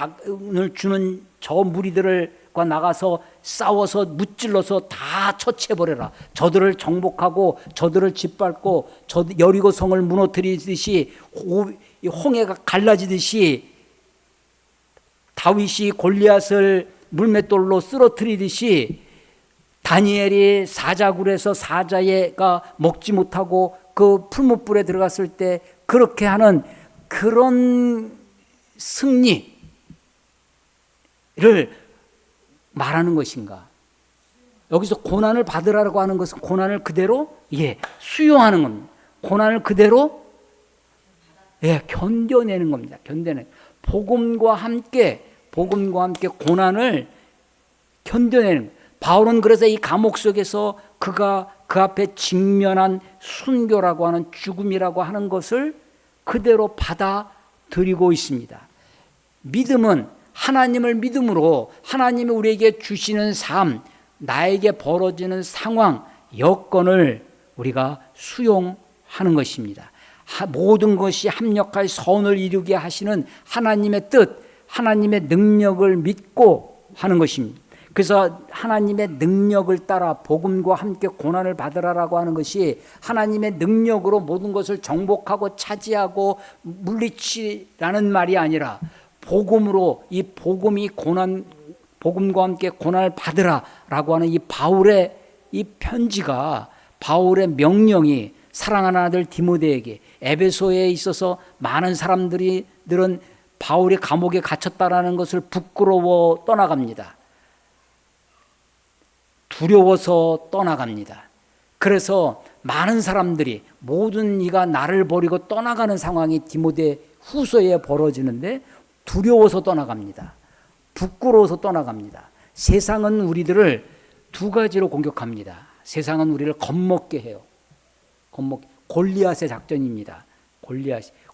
주는 저 무리들과 나가서 싸워서 무찔러서 다 처치해버려라. 저들을 정복하고 저들을 짓밟고 여리고성을 무너뜨리듯이 홍해가 갈라지듯이 다윗이 골리앗을 물맷돌로 쓰러뜨리듯이 다니엘이 사자굴에서 사자가 먹지 못하고 그 풀무불에 들어갔을 때 그렇게 하는 그런 승리를 말하는 것인가? 여기서 고난을 받으라고 하는 것은 고난을 그대로 수용하는 겁니다. 고난을 그대로 견뎌내는 겁니다. 복음과 함께 고난을 견뎌내는 거예요. 바울은 그래서 이 감옥 속에서 그가 그 앞에 직면한 순교라고 하는 죽음이라고 하는 것을 그대로 받아들이고 있습니다. 믿음은 하나님을 믿음으로 하나님이 우리에게 주시는 삶, 나에게 벌어지는 상황, 여건을 우리가 수용하는 것입니다. 모든 것이 합력하여 선을 이루게 하시는 하나님의 뜻, 하나님의 능력을 믿고 하는 것입니다. 그래서 하나님의 능력을 따라 복음과 함께 고난을 받으라라고 하는 것이 하나님의 능력으로 모든 것을 정복하고 차지하고 물리치라는 말이 아니라 복음으로, 이 복음이 복음과 함께 고난을 받으라라고 하는 이 바울의 이 편지가, 바울의 명령이 사랑하는 아들 디모데에게, 에베소에 있어서 많은 사람들은 바울이 감옥에 갇혔다라는 것을 부끄러워 떠나갑니다. 두려워서 떠나갑니다. 그래서 많은 사람들이 모든 이가 나를 버리고 떠나가는 상황이 디모데 후서에 벌어지는데 두려워서 떠나갑니다. 부끄러워서 떠나갑니다. 세상은 우리들을 두 가지로 공격합니다. 세상은 우리를 겁먹게 해요. 골리앗의 작전입니다.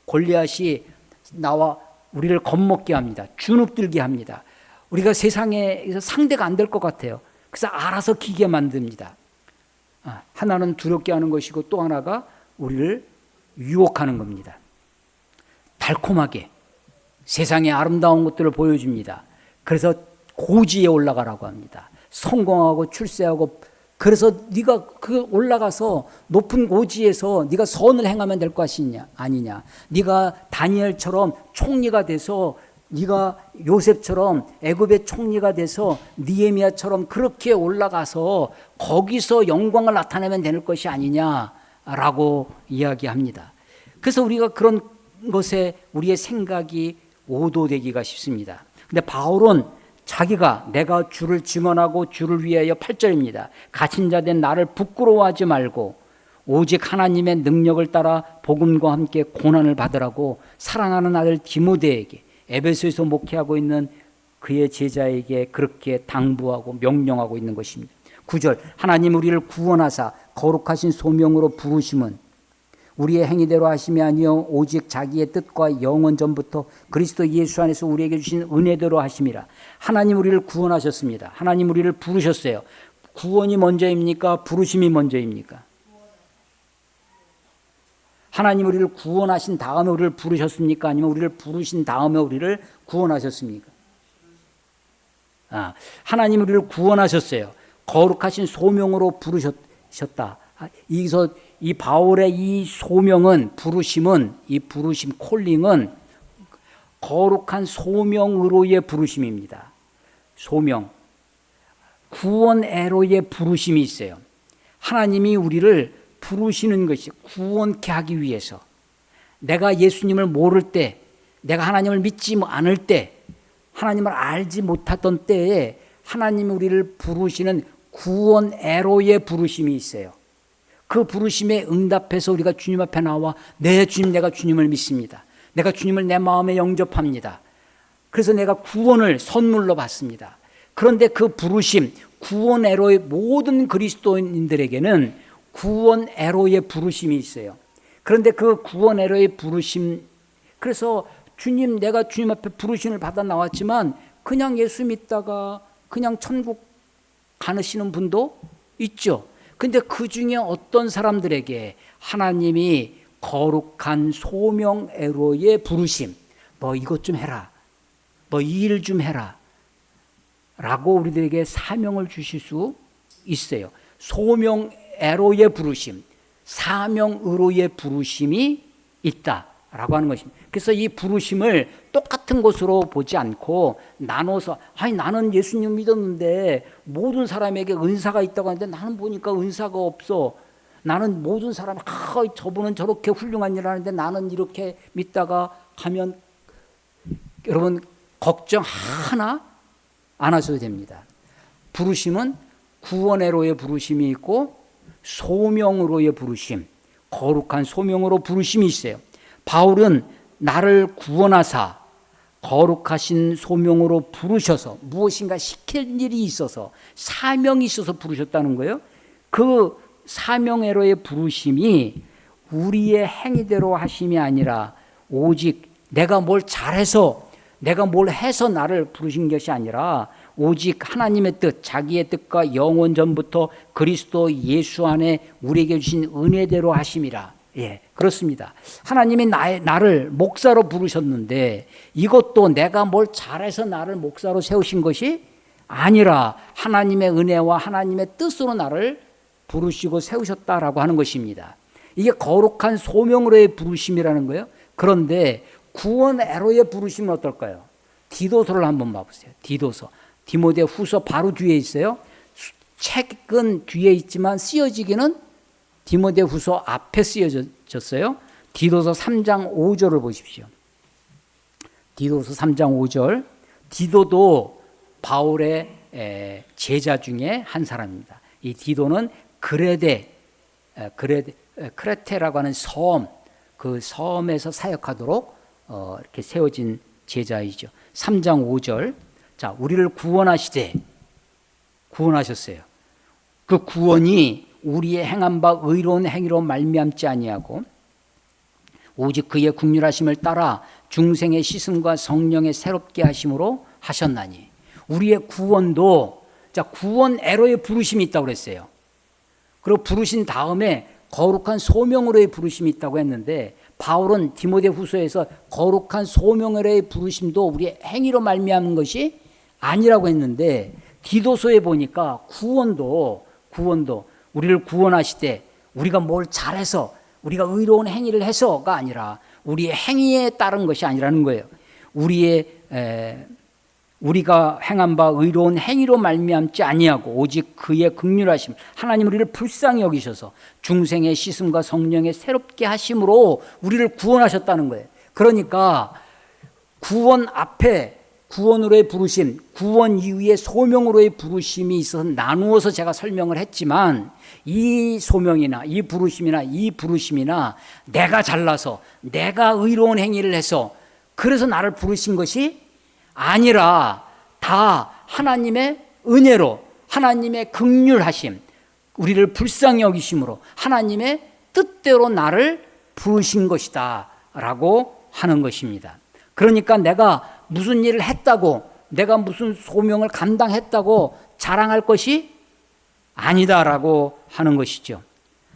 골리앗이 나와 우리를 겁먹게 합니다. 주눅들게 합니다. 우리가 세상에서 상대가 안 될 것 같아요. 그래서 알아서 기게 만듭니다. 하나는 두렵게 하는 것이고 또 하나가 우리를 유혹하는 겁니다. 달콤하게 세상의 아름다운 것들을 보여줍니다. 그래서 고지에 올라가라고 합니다. 성공하고 출세하고, 그래서 네가 그 올라가서 높은 고지에서 네가 선을 행하면 될 것이냐 아니냐. 네가 다니엘처럼 총리가 돼서, 네가 요셉처럼 애굽의 총리가 돼서 느헤미야처럼 그렇게 올라가서 거기서 영광을 나타내면 되는 것이 아니냐라고 이야기합니다. 그래서 우리가 그런 것에 우리의 생각이 오도되기가 쉽습니다. 근데 바울은 자기가 내가 주를 증언하고 주를 위하여 8절입니다. 갇힌 자 된 나를 부끄러워하지 말고 오직 하나님의 능력을 따라 복음과 함께 고난을 받으라고 사랑하는 아들 디모데에게, 에베소에서 목회하고 있는 그의 제자에게 그렇게 당부하고 명령하고 있는 것입니다. 9절, 하나님 우리를 구원하사 거룩하신 소명으로 부르심은 우리의 행위대로 하심이 아니요 오직 자기의 뜻과 영원 전부터 그리스도 예수 안에서 우리에게 주신 은혜대로 하심이라. 하나님 우리를 구원하셨습니다. 하나님 우리를 부르셨어요. 구원이 먼저입니까? 부르심이 먼저입니까? 하나님 우리를 구원하신 다음에 우리를 부르셨습니까? 아니면 우리를 부르신 다음에 우리를 구원하셨습니까? 하나님 우리를 구원하셨어요. 거룩하신 소명으로 부르셨다. 여기서 이 바울의 이 소명은, 부르심은, 이 부르심 콜링은 거룩한 소명으로의 부르심입니다. 소명. 구원애로의 부르심이 있어요. 하나님이 우리를 부르시는 것이 구원케 하기 위해서. 내가 예수님을 모를 때, 내가 하나님을 믿지 않을 때, 하나님을 알지 못하던 때에 하나님이 우리를 부르시는 구원애로의 부르심이 있어요. 그 부르심에 응답해서 우리가 주님 앞에 나와 네 주님, 내가 주님을 믿습니다. 내가 주님을 내 마음에 영접합니다. 그래서 내가 구원을 선물로 받습니다. 그런데 그 부르심, 구원애로의 모든 그리스도인들에게는 구원애로의 부르심이 있어요. 그런데 그 구원애로의 부르심, 그래서 주님, 내가 주님 앞에 부르심을 받아 나왔지만 그냥 예수 믿다가 그냥 천국 가시는 분도 있죠. 근데 그 중에 어떤 사람들에게 하나님이 거룩한 소명애로의 부르심, 너 이것 좀 해라, 너 이 일 좀 해라 라고 우리들에게 사명을 주실 수 있어요. 소명애로의 부르심, 사명의로의 부르심이 있다라고 하는 것입니다. 그래서 이 부르심을 똑같은 것으로 보지 않고 나눠서, 아니 나는 예수님 믿었는데 모든 사람에게 은사가 있다고 하는데 나는 보니까 은사가 없어. 나는 모든 사람이 저분은 저렇게 훌륭한 일을 하는데 나는 이렇게 믿다가 가면, 여러분 걱정 하나 안 하셔도 됩니다. 부르심은 구원애로의 부르심이 있고 소명으로의 부르심, 거룩한 소명으로 부르심이 있어요. 바울은 나를 구원하사 거룩하신 소명으로 부르셔서 무엇인가 시킬 일이 있어서, 사명이 있어서 부르셨다는 거예요. 그 사명애로의 부르심이 우리의 행위대로 하심이 아니라 오직 내가 뭘 잘해서, 내가 뭘 해서 나를 부르신 것이 아니라 오직 하나님의 뜻, 자기의 뜻과 영원 전부터 그리스도 예수 안에 우리에게 주신 은혜대로 하심이라. 예, 그렇습니다. 하나님이 나를 목사로 부르셨는데 이것도 내가 뭘 잘해서 나를 목사로 세우신 것이 아니라 하나님의 은혜와 하나님의 뜻으로 나를 부르시고 세우셨다라고 하는 것입니다. 이게 거룩한 소명으로의 부르심이라는 거예요. 그런데 구원애로의 부르심은 어떨까요? 디도서를 한번 봐보세요. 디도서, 디모데 후서 바로 뒤에 있어요. 책은 뒤에 있지만 쓰여지기는 디모데 후서 앞에 쓰여졌어요. 디도서 3장 5절을 보십시오. 디도서 3장 5절. 디도도 바울의 제자 중에 한 사람입니다. 이 디도는 크레테라고 하는 섬, 그 섬에서 사역하도록 이렇게 세워진 제자이죠. 3장 5절. 자, 우리를 구원하셨어요. 그 구원이 우리의 행한 바 의로운 행위로 말미암지 아니하고 오직 그의 긍휼하심을 따라 중생의 씻음과 성령의 새롭게 하심으로 하셨나니. 우리의 구원도, 자, 구원애로의 부르심이 있다고 그랬어요. 그리고 부르신 다음에 거룩한 소명으로의 부르심이 있다고 했는데, 바울은 디모데 후서에서 거룩한 소명으로의 부르심도 우리의 행위로 말미암은 것이 아니라고 했는데, 디도서에 보니까 구원도 우리를 구원하시되 우리가 뭘 잘해서, 우리가 의로운 행위를 해서가 아니라 우리의 행위에 따른 것이 아니라는 거예요. 우리가 행한 바 의로운 행위로 말미암지 아니하고 오직 그의 긍휼하심, 하나님 우리를 불쌍히 여기셔서 중생의 씻음과 성령의 새롭게 하심으로 우리를 구원하셨다는 거예요. 그러니까 구원 앞에 구원으로의 부르심, 구원 이후에 소명으로의 부르심이 있어서 나누어서 제가 설명을 했지만, 이 소명이나 이 부르심이나 내가 잘나서 내가 의로운 행위를 해서 그래서 나를 부르신 것이 아니라 다 하나님의 은혜로, 하나님의 긍휼하심, 우리를 불쌍히 여기심으로 하나님의 뜻대로 나를 부르신 것이다 라고 하는 것입니다. 그러니까 내가 무슨 일을 했다고, 내가 무슨 소명을 감당했다고 자랑할 것이 아니다라고 하는 것이죠.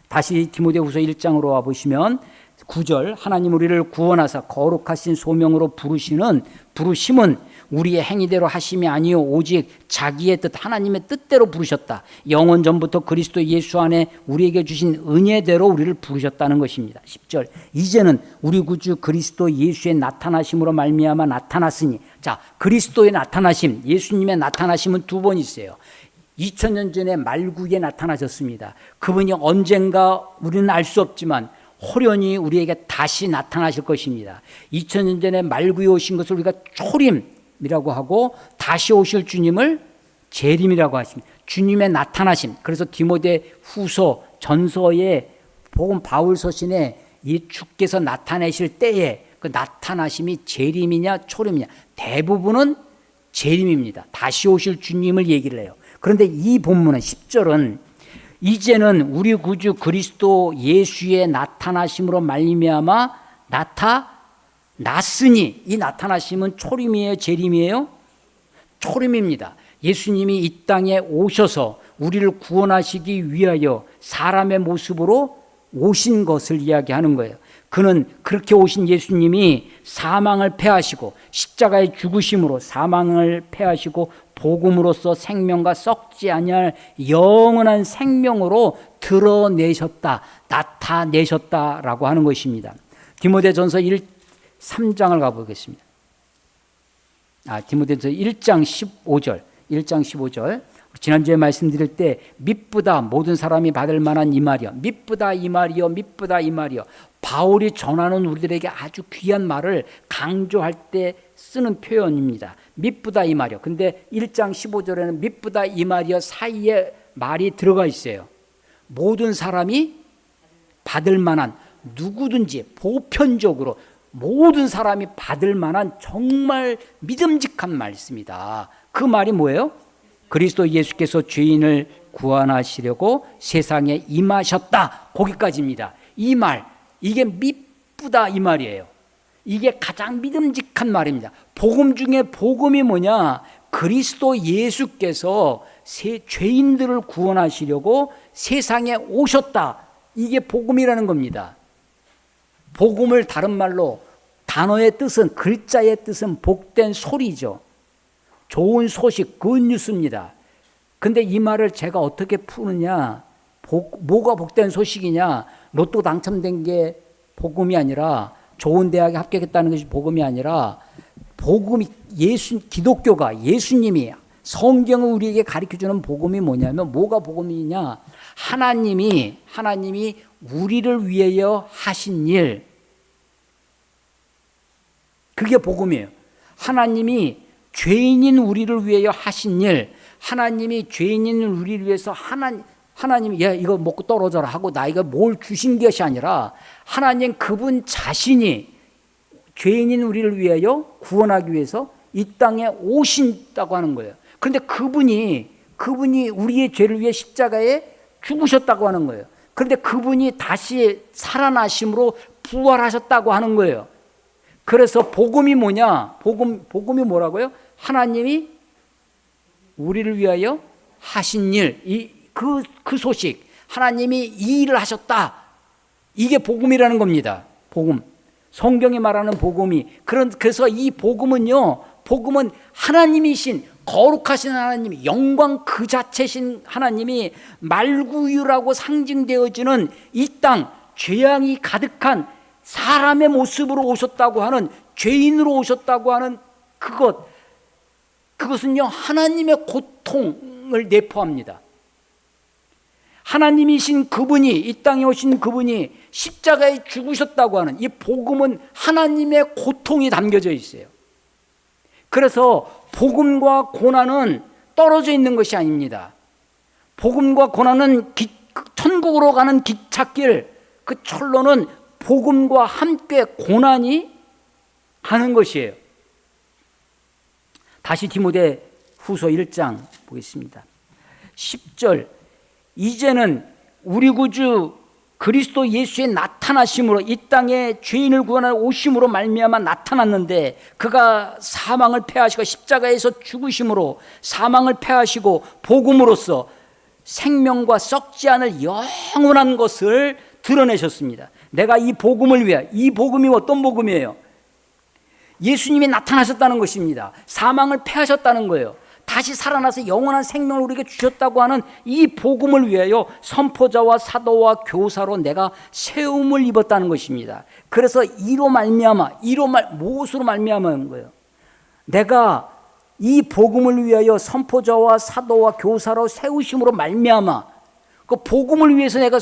다시 디모데 후서 1장으로 와보시면 9절 하나님 우리를 구원하사 거룩하신 소명으로 부르심은 우리의 행위대로 하심이 아니요 오직 자기의 뜻 하나님의 뜻대로 부르셨다. 영원 전부터 그리스도 예수 안에 우리에게 주신 은혜대로 우리를 부르셨다는 것입니다. 10절 이제는 우리 구주 그리스도 예수의 나타나심으로 말미암아 나타났으니 자 그리스도의 나타나심 예수님의 나타나심은 두 번 있어요. 2000년 전에 말구에 나타나셨습니다. 그분이 언젠가 우리는 알 수 없지만 호련히 우리에게 다시 나타나실 것입니다. 2000년 전에 말구에 오신 것을 우리가 초림이라고 하고 다시 오실 주님을 재림이라고 하십니다. 주님의 나타나심. 그래서 디모데 후서 전서의 복음 바울 서신에 이 주께서 나타내실 때에 그 나타나심이 재림이냐 초림이냐 대부분은 재림입니다. 다시 오실 주님을 얘기를 해요. 그런데 이 본문은 10절은 이제는 우리 구주 그리스도 예수의 나타나심으로 말미암아 나타났으니 이 나타나심은 초림이에요 재림이에요? 초림입니다. 예수님이 이 땅에 오셔서 우리를 구원하시기 위하여 사람의 모습으로 오신 것을 이야기하는 거예요. 그는 그렇게 오신 예수님이 사망을 패하시고 십자가의 죽으심으로 사망을 패하시고 복음으로써 생명과 썩지 아니할 영원한 생명으로 드러내셨다, 나타내셨다라고 하는 것입니다. 디모데전서 3장을 가보겠습니다. 디모데전서 1장 15절. 지난주에 말씀드릴 때 미쁘다 모든 사람이 받을 만한 이 말이여 미쁘다 이 말이여 바울이 전하는 우리들에게 아주 귀한 말을 강조할 때 쓰는 표현입니다. 미쁘다 이 말이여. 근데 1장 15절에는 미쁘다 이 말이여 사이에 말이 들어가 있어요. 모든 사람이 받을 만한 누구든지 보편적으로 모든 사람이 받을 만한 정말 믿음직한 말씀이다. 그 말이 뭐예요? 그리스도 예수께서 죄인을 구원하시려고 세상에 임하셨다. 거기까지입니다. 이 말, 이게 미쁘다 이 말이에요. 이게 가장 믿음직한 말입니다. 복음 중에 복음이 뭐냐? 그리스도 예수께서 죄인들을 구원하시려고 세상에 오셨다. 이게 복음이라는 겁니다. 복음을 다른 말로 단어의 뜻은 글자의 뜻은 복된 소리죠. 좋은 소식, 굿뉴스입니다. 근데 이 말을 제가 어떻게 푸느냐? 뭐가 복된 소식이냐? 로또 당첨된 게 복음이 아니라 좋은 대학에 합격했다는 것이 복음이 아니라 복음이 기독교가 예수님이 성경을 우리에게 가르쳐주는 복음이 뭐냐면 뭐가 복음이냐? 하나님이 우리를 위하여 하신 일 그게 복음이에요. 하나님이 죄인인 우리를 위하여 하신 일 하나님이 죄인인 우리를 위해서 하나님이 야 이거 먹고 떨어져라 하고 나에게 뭘 주신 것이 아니라 하나님 그분 자신이 죄인인 우리를 위하여 구원하기 위해서 이 땅에 오신다고 하는 거예요. 그런데 그분이 우리의 죄를 위해 십자가에 죽으셨다고 하는 거예요. 그런데 그분이 다시 살아나심으로 부활하셨다고 하는 거예요. 그래서 복음이 뭐냐? 복음이 뭐라고요? 하나님이 우리를 위하여 하신 일, 그 소식, 하나님이 이 일을 하셨다. 이게 복음이라는 겁니다. 복음. 성경이 말하는 복음이. 그래서 이 복음은 하나님이신 거룩하신 하나님이 영광 그 자체신 하나님이 말구유라고 상징되어지는 이 땅 죄악이 가득한 사람의 모습으로 오셨다고 하는 죄인으로 오셨다고 하는 그것은요 하나님의 고통을 내포합니다. 하나님이신 그분이 이 땅에 오신 그분이 십자가에 죽으셨다고 하는 이 복음은 하나님의 고통이 담겨져 있어요. 그래서 복음과 고난은 떨어져 있는 것이 아닙니다. 복음과 고난은 천국으로 가는 기찻길 그 철로는 복음과 함께 고난이 가는 것이에요. 다시 디모데 후서 1장 보겠습니다. 10절 이제는 우리 구주 그리스도 예수의 나타나심으로 이 땅에 죄인을 구원하러 오심으로 말미암아 나타났는데 그가 사망을 패하시고 십자가에서 죽으심으로 사망을 패하시고 복음으로써 생명과 썩지 않을 영원한 것을 드러내셨습니다. 내가 이 복음을 위하여, 이 복음이 어떤 복음이에요? 예수님이 나타나셨다는 것입니다. 사망을 패하셨다는 거예요. 다시 살아나서 영원한 생명을 우리에게 주셨다고 하는 이 복음을 위하여 선포자와 사도와 교사로 내가 세움을 입었다는 것입니다. 그래서 무엇으로 말미암은 거예요? 내가 이 복음을 위하여 선포자와 사도와 교사로 세우심으로 말미암아, 그 복음을 위해서 내가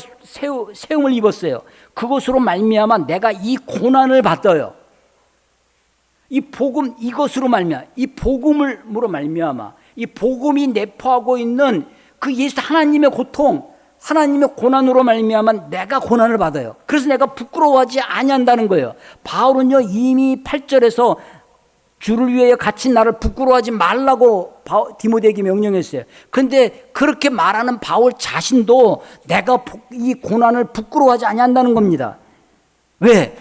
세움을 입었어요. 그것으로 말미암아 내가 이 고난을 받아요. 이 복음, 이것으로 말미암아, 이 복음으로 말미암아, 이 복음이 내포하고 있는 그 예수 하나님의 고통, 하나님의 고난으로 말미암아 내가 고난을 받아요. 그래서 내가 부끄러워하지 아니한다는 거예요. 바울은요 이미 8절에서 주를 위하여 갇힌 나를 부끄러워하지 말라고 디모데에게 명령했어요. 그런데 그렇게 말하는 바울 자신도 내가 이 고난을 부끄러워하지 아니한다는 겁니다. 왜?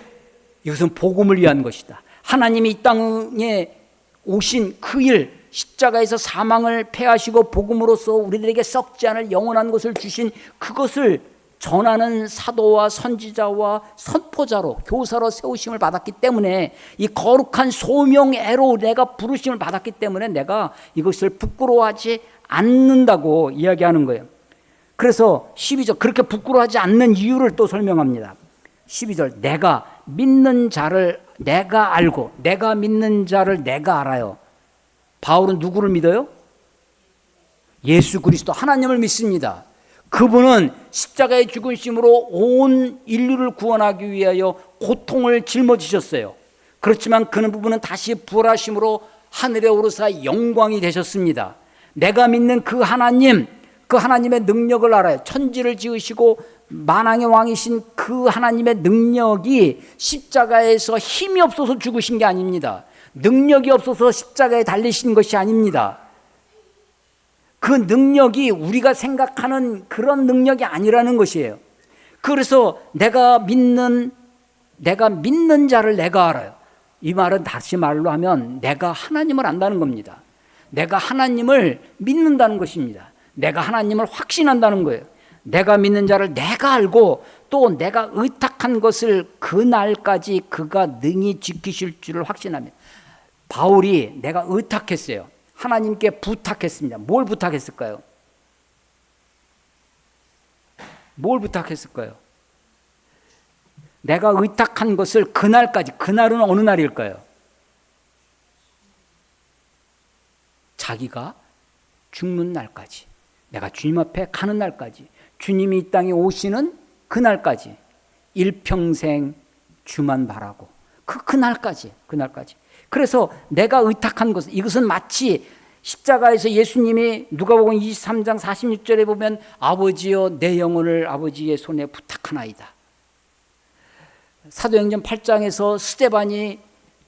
이것은 복음을 위한 것이다. 하나님이 이 땅에 오신 그 일, 십자가에서 사망을 패하시고 복음으로써 우리들에게 썩지 않을 영원한 것을 주신 그것을 전하는 사도와 선지자와 선포자로, 교사로 세우심을 받았기 때문에, 이 거룩한 소명애로 내가 부르심을 받았기 때문에 내가 이것을 부끄러워하지 않는다고 이야기하는 거예요. 그래서 12절, 그렇게 부끄러워하지 않는 이유를 또 설명합니다. 12절, 내가 믿는 자를 내가 알고, 내가 믿는 자를 내가 알아요. 바울은 누구를 믿어요? 예수 그리스도, 하나님을 믿습니다. 그분은 십자가의 죽으심으로 온 인류를 구원하기 위하여 고통을 짊어지셨어요. 그렇지만 그는 부분은 다시 부활하심으로 하늘에 오르사 영광이 되셨습니다. 내가 믿는 그 하나님, 그 하나님의 능력을 알아요. 천지를 지으시고 만왕의 왕이신 그 하나님의 능력이 십자가에서 힘이 없어서 죽으신 게 아닙니다. 능력이 없어서 십자가에 달리신 것이 아닙니다. 그 능력이 우리가 생각하는 그런 능력이 아니라는 것이에요. 그래서 내가 믿는 자를 내가 알아요. 이 말은 다시 말로 하면 내가 하나님을 안다는 겁니다. 내가 하나님을 믿는다는 것입니다. 내가 하나님을 확신한다는 거예요. 내가 믿는 자를 내가 알고, 또 내가 의탁한 것을 그날까지 그가 능히 지키실 줄을 확신합니다. 바울이 내가 의탁했어요. 하나님께 부탁했습니다. 뭘 부탁했을까요? 뭘 부탁했을까요? 내가 의탁한 것을 그날까지, 그날은 어느 날일까요? 자기가 죽는 날까지, 내가 주님 앞에 가는 날까지, 주님이 이 땅에 오시는 그날까지, 일평생 주만 바라고, 그날까지. 그래서 내가 의탁한 것은, 이것은 마치 십자가에서 예수님이 누가복음 23장 46절에 보면 아버지여 내 영혼을 아버지의 손에 부탁하나이다. 사도행전 8장에서 스데반이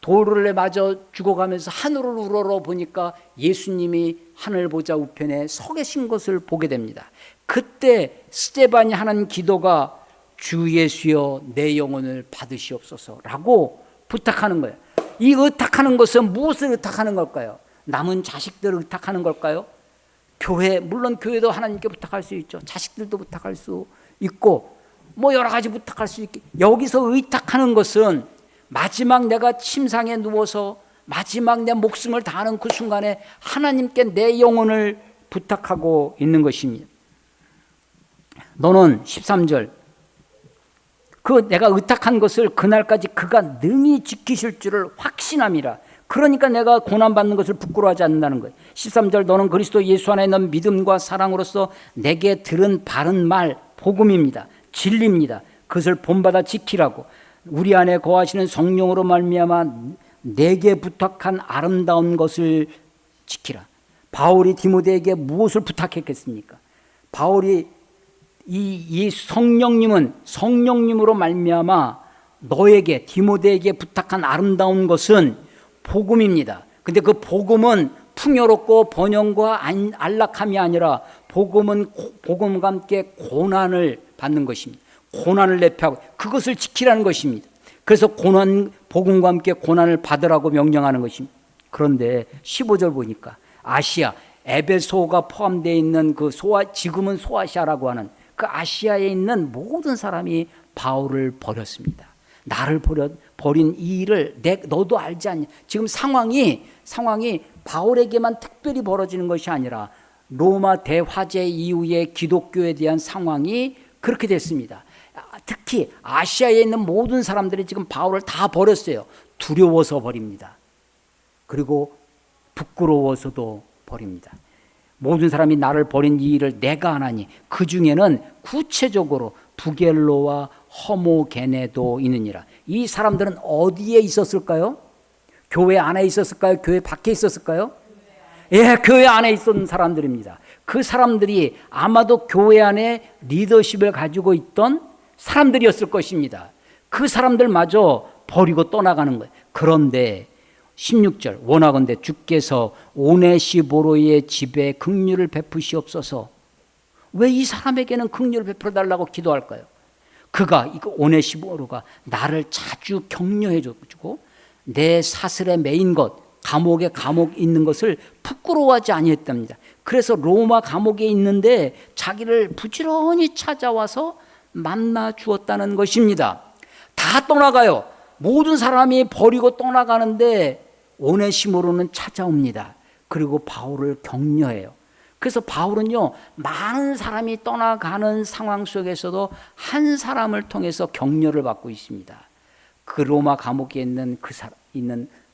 돌을 맞아 죽어가면서 하늘을 우러러 보니까 예수님이 하늘 보좌 우편에 서 계신 것을 보게 됩니다. 그때 스데반이 하는 기도가 주 예수여 내 영혼을 받으시옵소서라고 부탁하는 거예요. 이 의탁하는 것은 무엇을 의탁하는 걸까요? 남은 자식들을 의탁하는 걸까요? 교회, 물론 교회도 하나님께 부탁할 수 있죠. 자식들도 부탁할 수 있고 뭐 여러 가지 부탁할 수 있게, 여기서 의탁하는 것은 마지막 내가 침상에 누워서 마지막 내 목숨을 다하는 그 순간에 하나님께 내 영혼을 부탁하고 있는 것입니다. 너는 13절, 그 내가 의탁한 것을 그날까지 그가 능히 지키실 줄을 확신함이라. 그러니까 내가 고난받는 것을 부끄러워하지 않는다는 거예요. 13절, 너는 그리스도 예수 안에 있는 믿음과 사랑으로서 내게 들은 바른 말, 복음입니다. 진리입니다. 그것을 본받아 지키라고. 우리 안에 거하시는 성령으로 말미암아 내게 부탁한 아름다운 것을 지키라. 바울이 디모데에게 무엇을 부탁했겠습니까? 바울이 이 성령님으로 말미암아 너에게, 디모데에게 부탁한 아름다운 것은 복음입니다. 근데 그 복음은 풍요롭고 번영과 안락함이 아니라 복음과 함께 고난을 받는 것입니다. 고난을 내표하고 그것을 지키라는 것입니다. 그래서 복음과 함께 고난을 받으라고 명령하는 것입니다. 그런데 15절 보니까 아시아, 에베소가 포함되어 있는 그 지금은 소아시아라고 하는 그 아시아에 있는 모든 사람이 바울을 버렸습니다. 나를 버린 이 일을 너도 알지 않냐. 지금 상황이 바울에게만 특별히 벌어지는 것이 아니라 로마 대화재 이후에 기독교에 대한 상황이 그렇게 됐습니다. 특히 아시아에 있는 모든 사람들이 지금 바울을 다 버렸어요. 두려워서 버립니다. 그리고 부끄러워서도 버립니다. 모든 사람이 나를 버린 이 일을 내가 안 하니 그 중에는 구체적으로 부겔로와 허모게네도 있느니라. 이 사람들은 어디에 있었을까요? 교회 안에 있었을까요? 교회 밖에 있었을까요? 예, 교회 안에 있었던 사람들입니다. 그 사람들이 아마도 교회 안에 리더십을 가지고 있던 사람들이었을 것입니다. 그 사람들마저 버리고 떠나가는 거예요. 그런데 16절 원하건대 주께서 오네시보로의 집에 긍휼을 베푸시옵소서. 왜 이 사람에게는 긍휼을 베풀어 달라고 기도할까요? 그가 오네시보로가 나를 자주 격려해 주고 내 사슬에 매인 것 감옥에 있는 것을 부끄러워하지 아니했답니다. 그래서 로마 감옥에 있는데 자기를 부지런히 찾아와서 만나 주었다는 것입니다. 다 떠나가요. 모든 사람이 버리고 떠나가는데 오네시모로는 찾아옵니다. 그리고 바울을 격려해요. 그래서 바울은요, 많은 사람이 떠나가는 상황 속에서도 한 사람을 통해서 격려를 받고 있습니다. 그 로마 감옥에 있는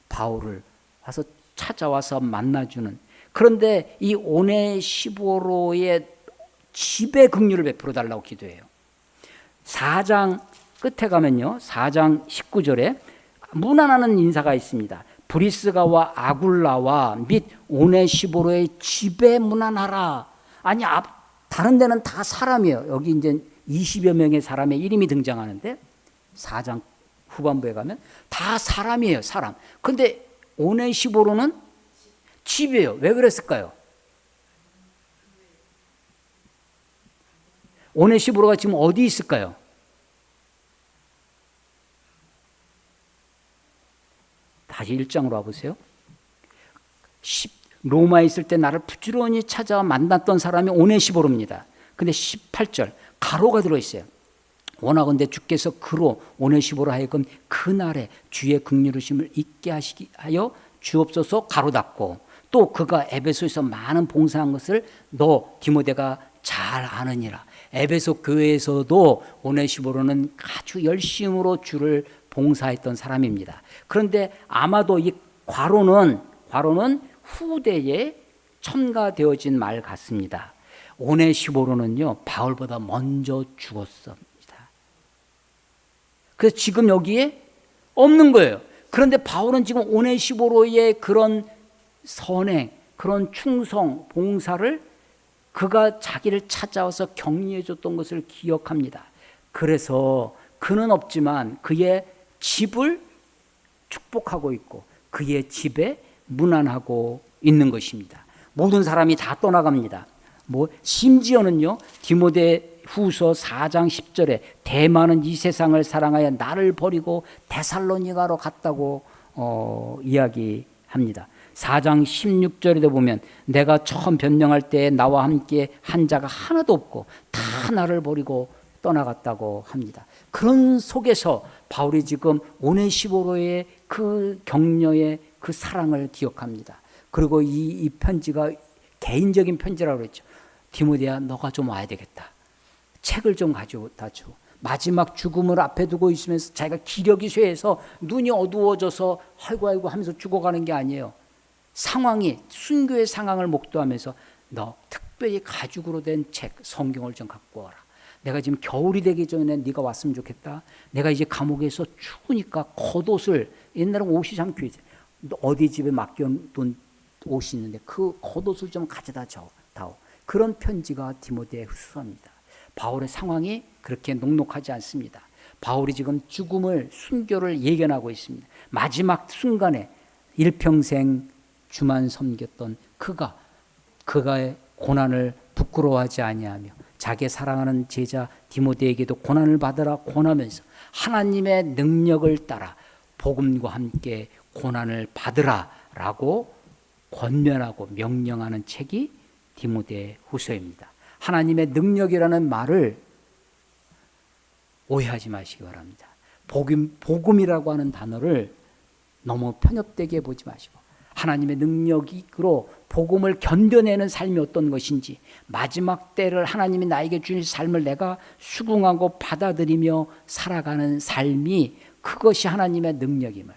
바울을 와서 찾아와서 만나주는. 그런데 이 오네시보로의 집에 긍휼을 베풀어 달라고 기도해요. 4장 끝에 가면요, 4장 19절에 문안하는 인사가 있습니다. 브리스가와 아굴라와 및 오네시보로의 집에 문안하라. 아니, 다른 데는 다 사람이에요. 여기 이제 20여 명의 사람의 이름이 등장하는데 4장 후반부에 가면 다 사람이에요, 사람. 근데 오네시보로는 집이에요. 왜 그랬을까요? 오네시보로가 지금 어디 있을까요? 다시 1장으로 와보세요. 로마에 있을 때 나를 부지런히 찾아와 만났던 사람이 오네시보로입니다. 근데 18절 가로가 들어있어요. 원하건대 주께서 그로 오네시보로 하여금 그날에 주의 긍휼하심을 잊게 하여 주옵소서. 가로 닫고 또 그가 에베소에서 많은 봉사한 것을 너 디모데가 잘 아느니라. 에베소 교회에서도 오네시보로는 아주 열심으로 주를 봉사했던 사람입니다. 그런데 아마도 이 과로는 후대에 첨가되어진 말 같습니다. 오네시보로는요, 바울보다 먼저 죽었습니다. 그래서 지금 여기에 없는 거예요. 그런데 바울은 지금 오네시보로의 그런 선행, 그런 충성, 봉사를 그가 자기를 찾아와서 격려해 줬던 것을 기억합니다. 그래서 그는 없지만 그의 집을 축복하고 있고 그의 집에 문안하고 있는 것입니다. 모든 사람이 다 떠나갑니다. 심지어는요, 디모데 후서 4장 10절에 대만은 이 세상을 사랑하여 나를 버리고 데살로니가로 갔다고 이야기합니다. 4장 16절에도 보면 내가 처음 변명할 때 나와 함께 한 자가 하나도 없고 다 나를 버리고 떠나갔다고 합니다. 그런 속에서 바울이 지금 오네시보로의 그 격려의 그 사랑을 기억합니다. 그리고 이 편지가 개인적인 편지라고 그랬죠. 디모데야, 너가 좀 와야 되겠다. 책을 좀 가져다 줘. 마지막 죽음을 앞에 두고 있으면서 자기가 기력이 쇠해서 눈이 어두워져서 아이고 하면서 죽어가는 게 아니에요. 상황이 순교의 상황을 목도하면서 너 특별히 가죽으로 된 책, 성경을 좀 갖고 와라. 내가 지금 겨울이 되기 전에 네가 왔으면 좋겠다. 내가 이제 감옥에서 추우니까 겉옷을, 옛날에 옷이 참 귀했어요. 어디 집에 맡겨둔 옷이 있는데 그 겉옷을 좀 가져다 다오. 그런 편지가 디모데 후서입니다. 바울의 상황이 그렇게 녹록하지 않습니다. 바울이 지금 죽음을, 순교를 예견하고 있습니다. 마지막 순간에 일평생 주만 섬겼던 그가의 고난을 부끄러워하지 아니하며 자기 사랑하는 제자 디모데에게도 고난을 받으라 권하면서 하나님의 능력을 따라 복음과 함께 고난을 받으라라고 권면하고 명령하는 책이 디모데 후서입니다. 하나님의 능력이라는 말을 오해하지 마시기 바랍니다. 복음이라고 하는 단어를 너무 편협되게 보지 마시고 하나님의 능력으로 복음을 견뎌내는 삶이 어떤 것인지, 마지막 때를 하나님이 나에게 주신 삶을 내가 수긍하고 받아들이며 살아가는 삶이, 그것이 하나님의 능력임을,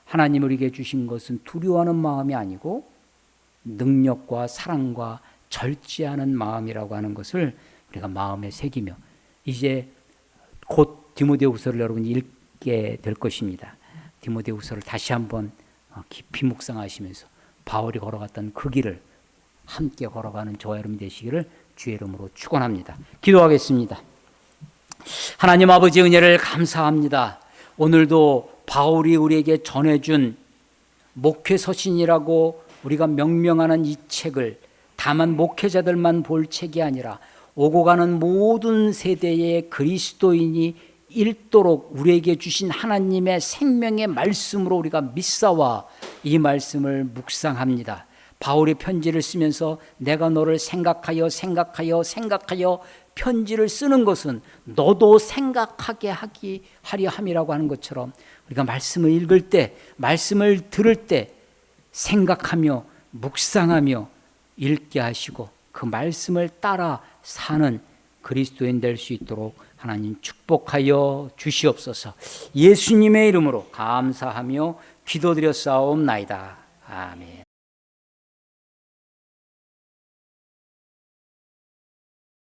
하나님 우리에게 주신 것은 두려워하는 마음이 아니고 능력과 사랑과 절제하는 마음이라고 하는 것을 우리가 마음에 새기며 이제 곧 디모데후서를 여러분이 읽게 될 것입니다. 디모데후서를 다시 한번 깊이 묵상하시면서 바울이 걸어갔던 그 길을 함께 걸어가는 저와 여러분 되시기를 주의 이름으로 축원합니다. 기도하겠습니다. 하나님 아버지 은혜를 감사합니다. 오늘도 바울이 우리에게 전해준 목회서신이라고 우리가 명명하는 이 책을 다만 목회자들만 볼 책이 아니라 오고 가는 모든 세대의 그리스도인이 읽도록 우리에게 주신 하나님의 생명의 말씀으로 우리가 믿사와 이 말씀을 묵상합니다. 바울이 편지를 쓰면서 내가 너를 생각하여 편지를 쓰는 것은 너도 생각하게 하려 함이라고 하는 것처럼 우리가 말씀을 읽을 때, 말씀을 들을 때 생각하며 묵상하며 읽게 하시고 그 말씀을 따라 사는 그리스도인 될 수 있도록 하나님 축복하여 주시옵소서. 예수님의 이름으로 감사하며 기도드렸사옵나이다. 아멘.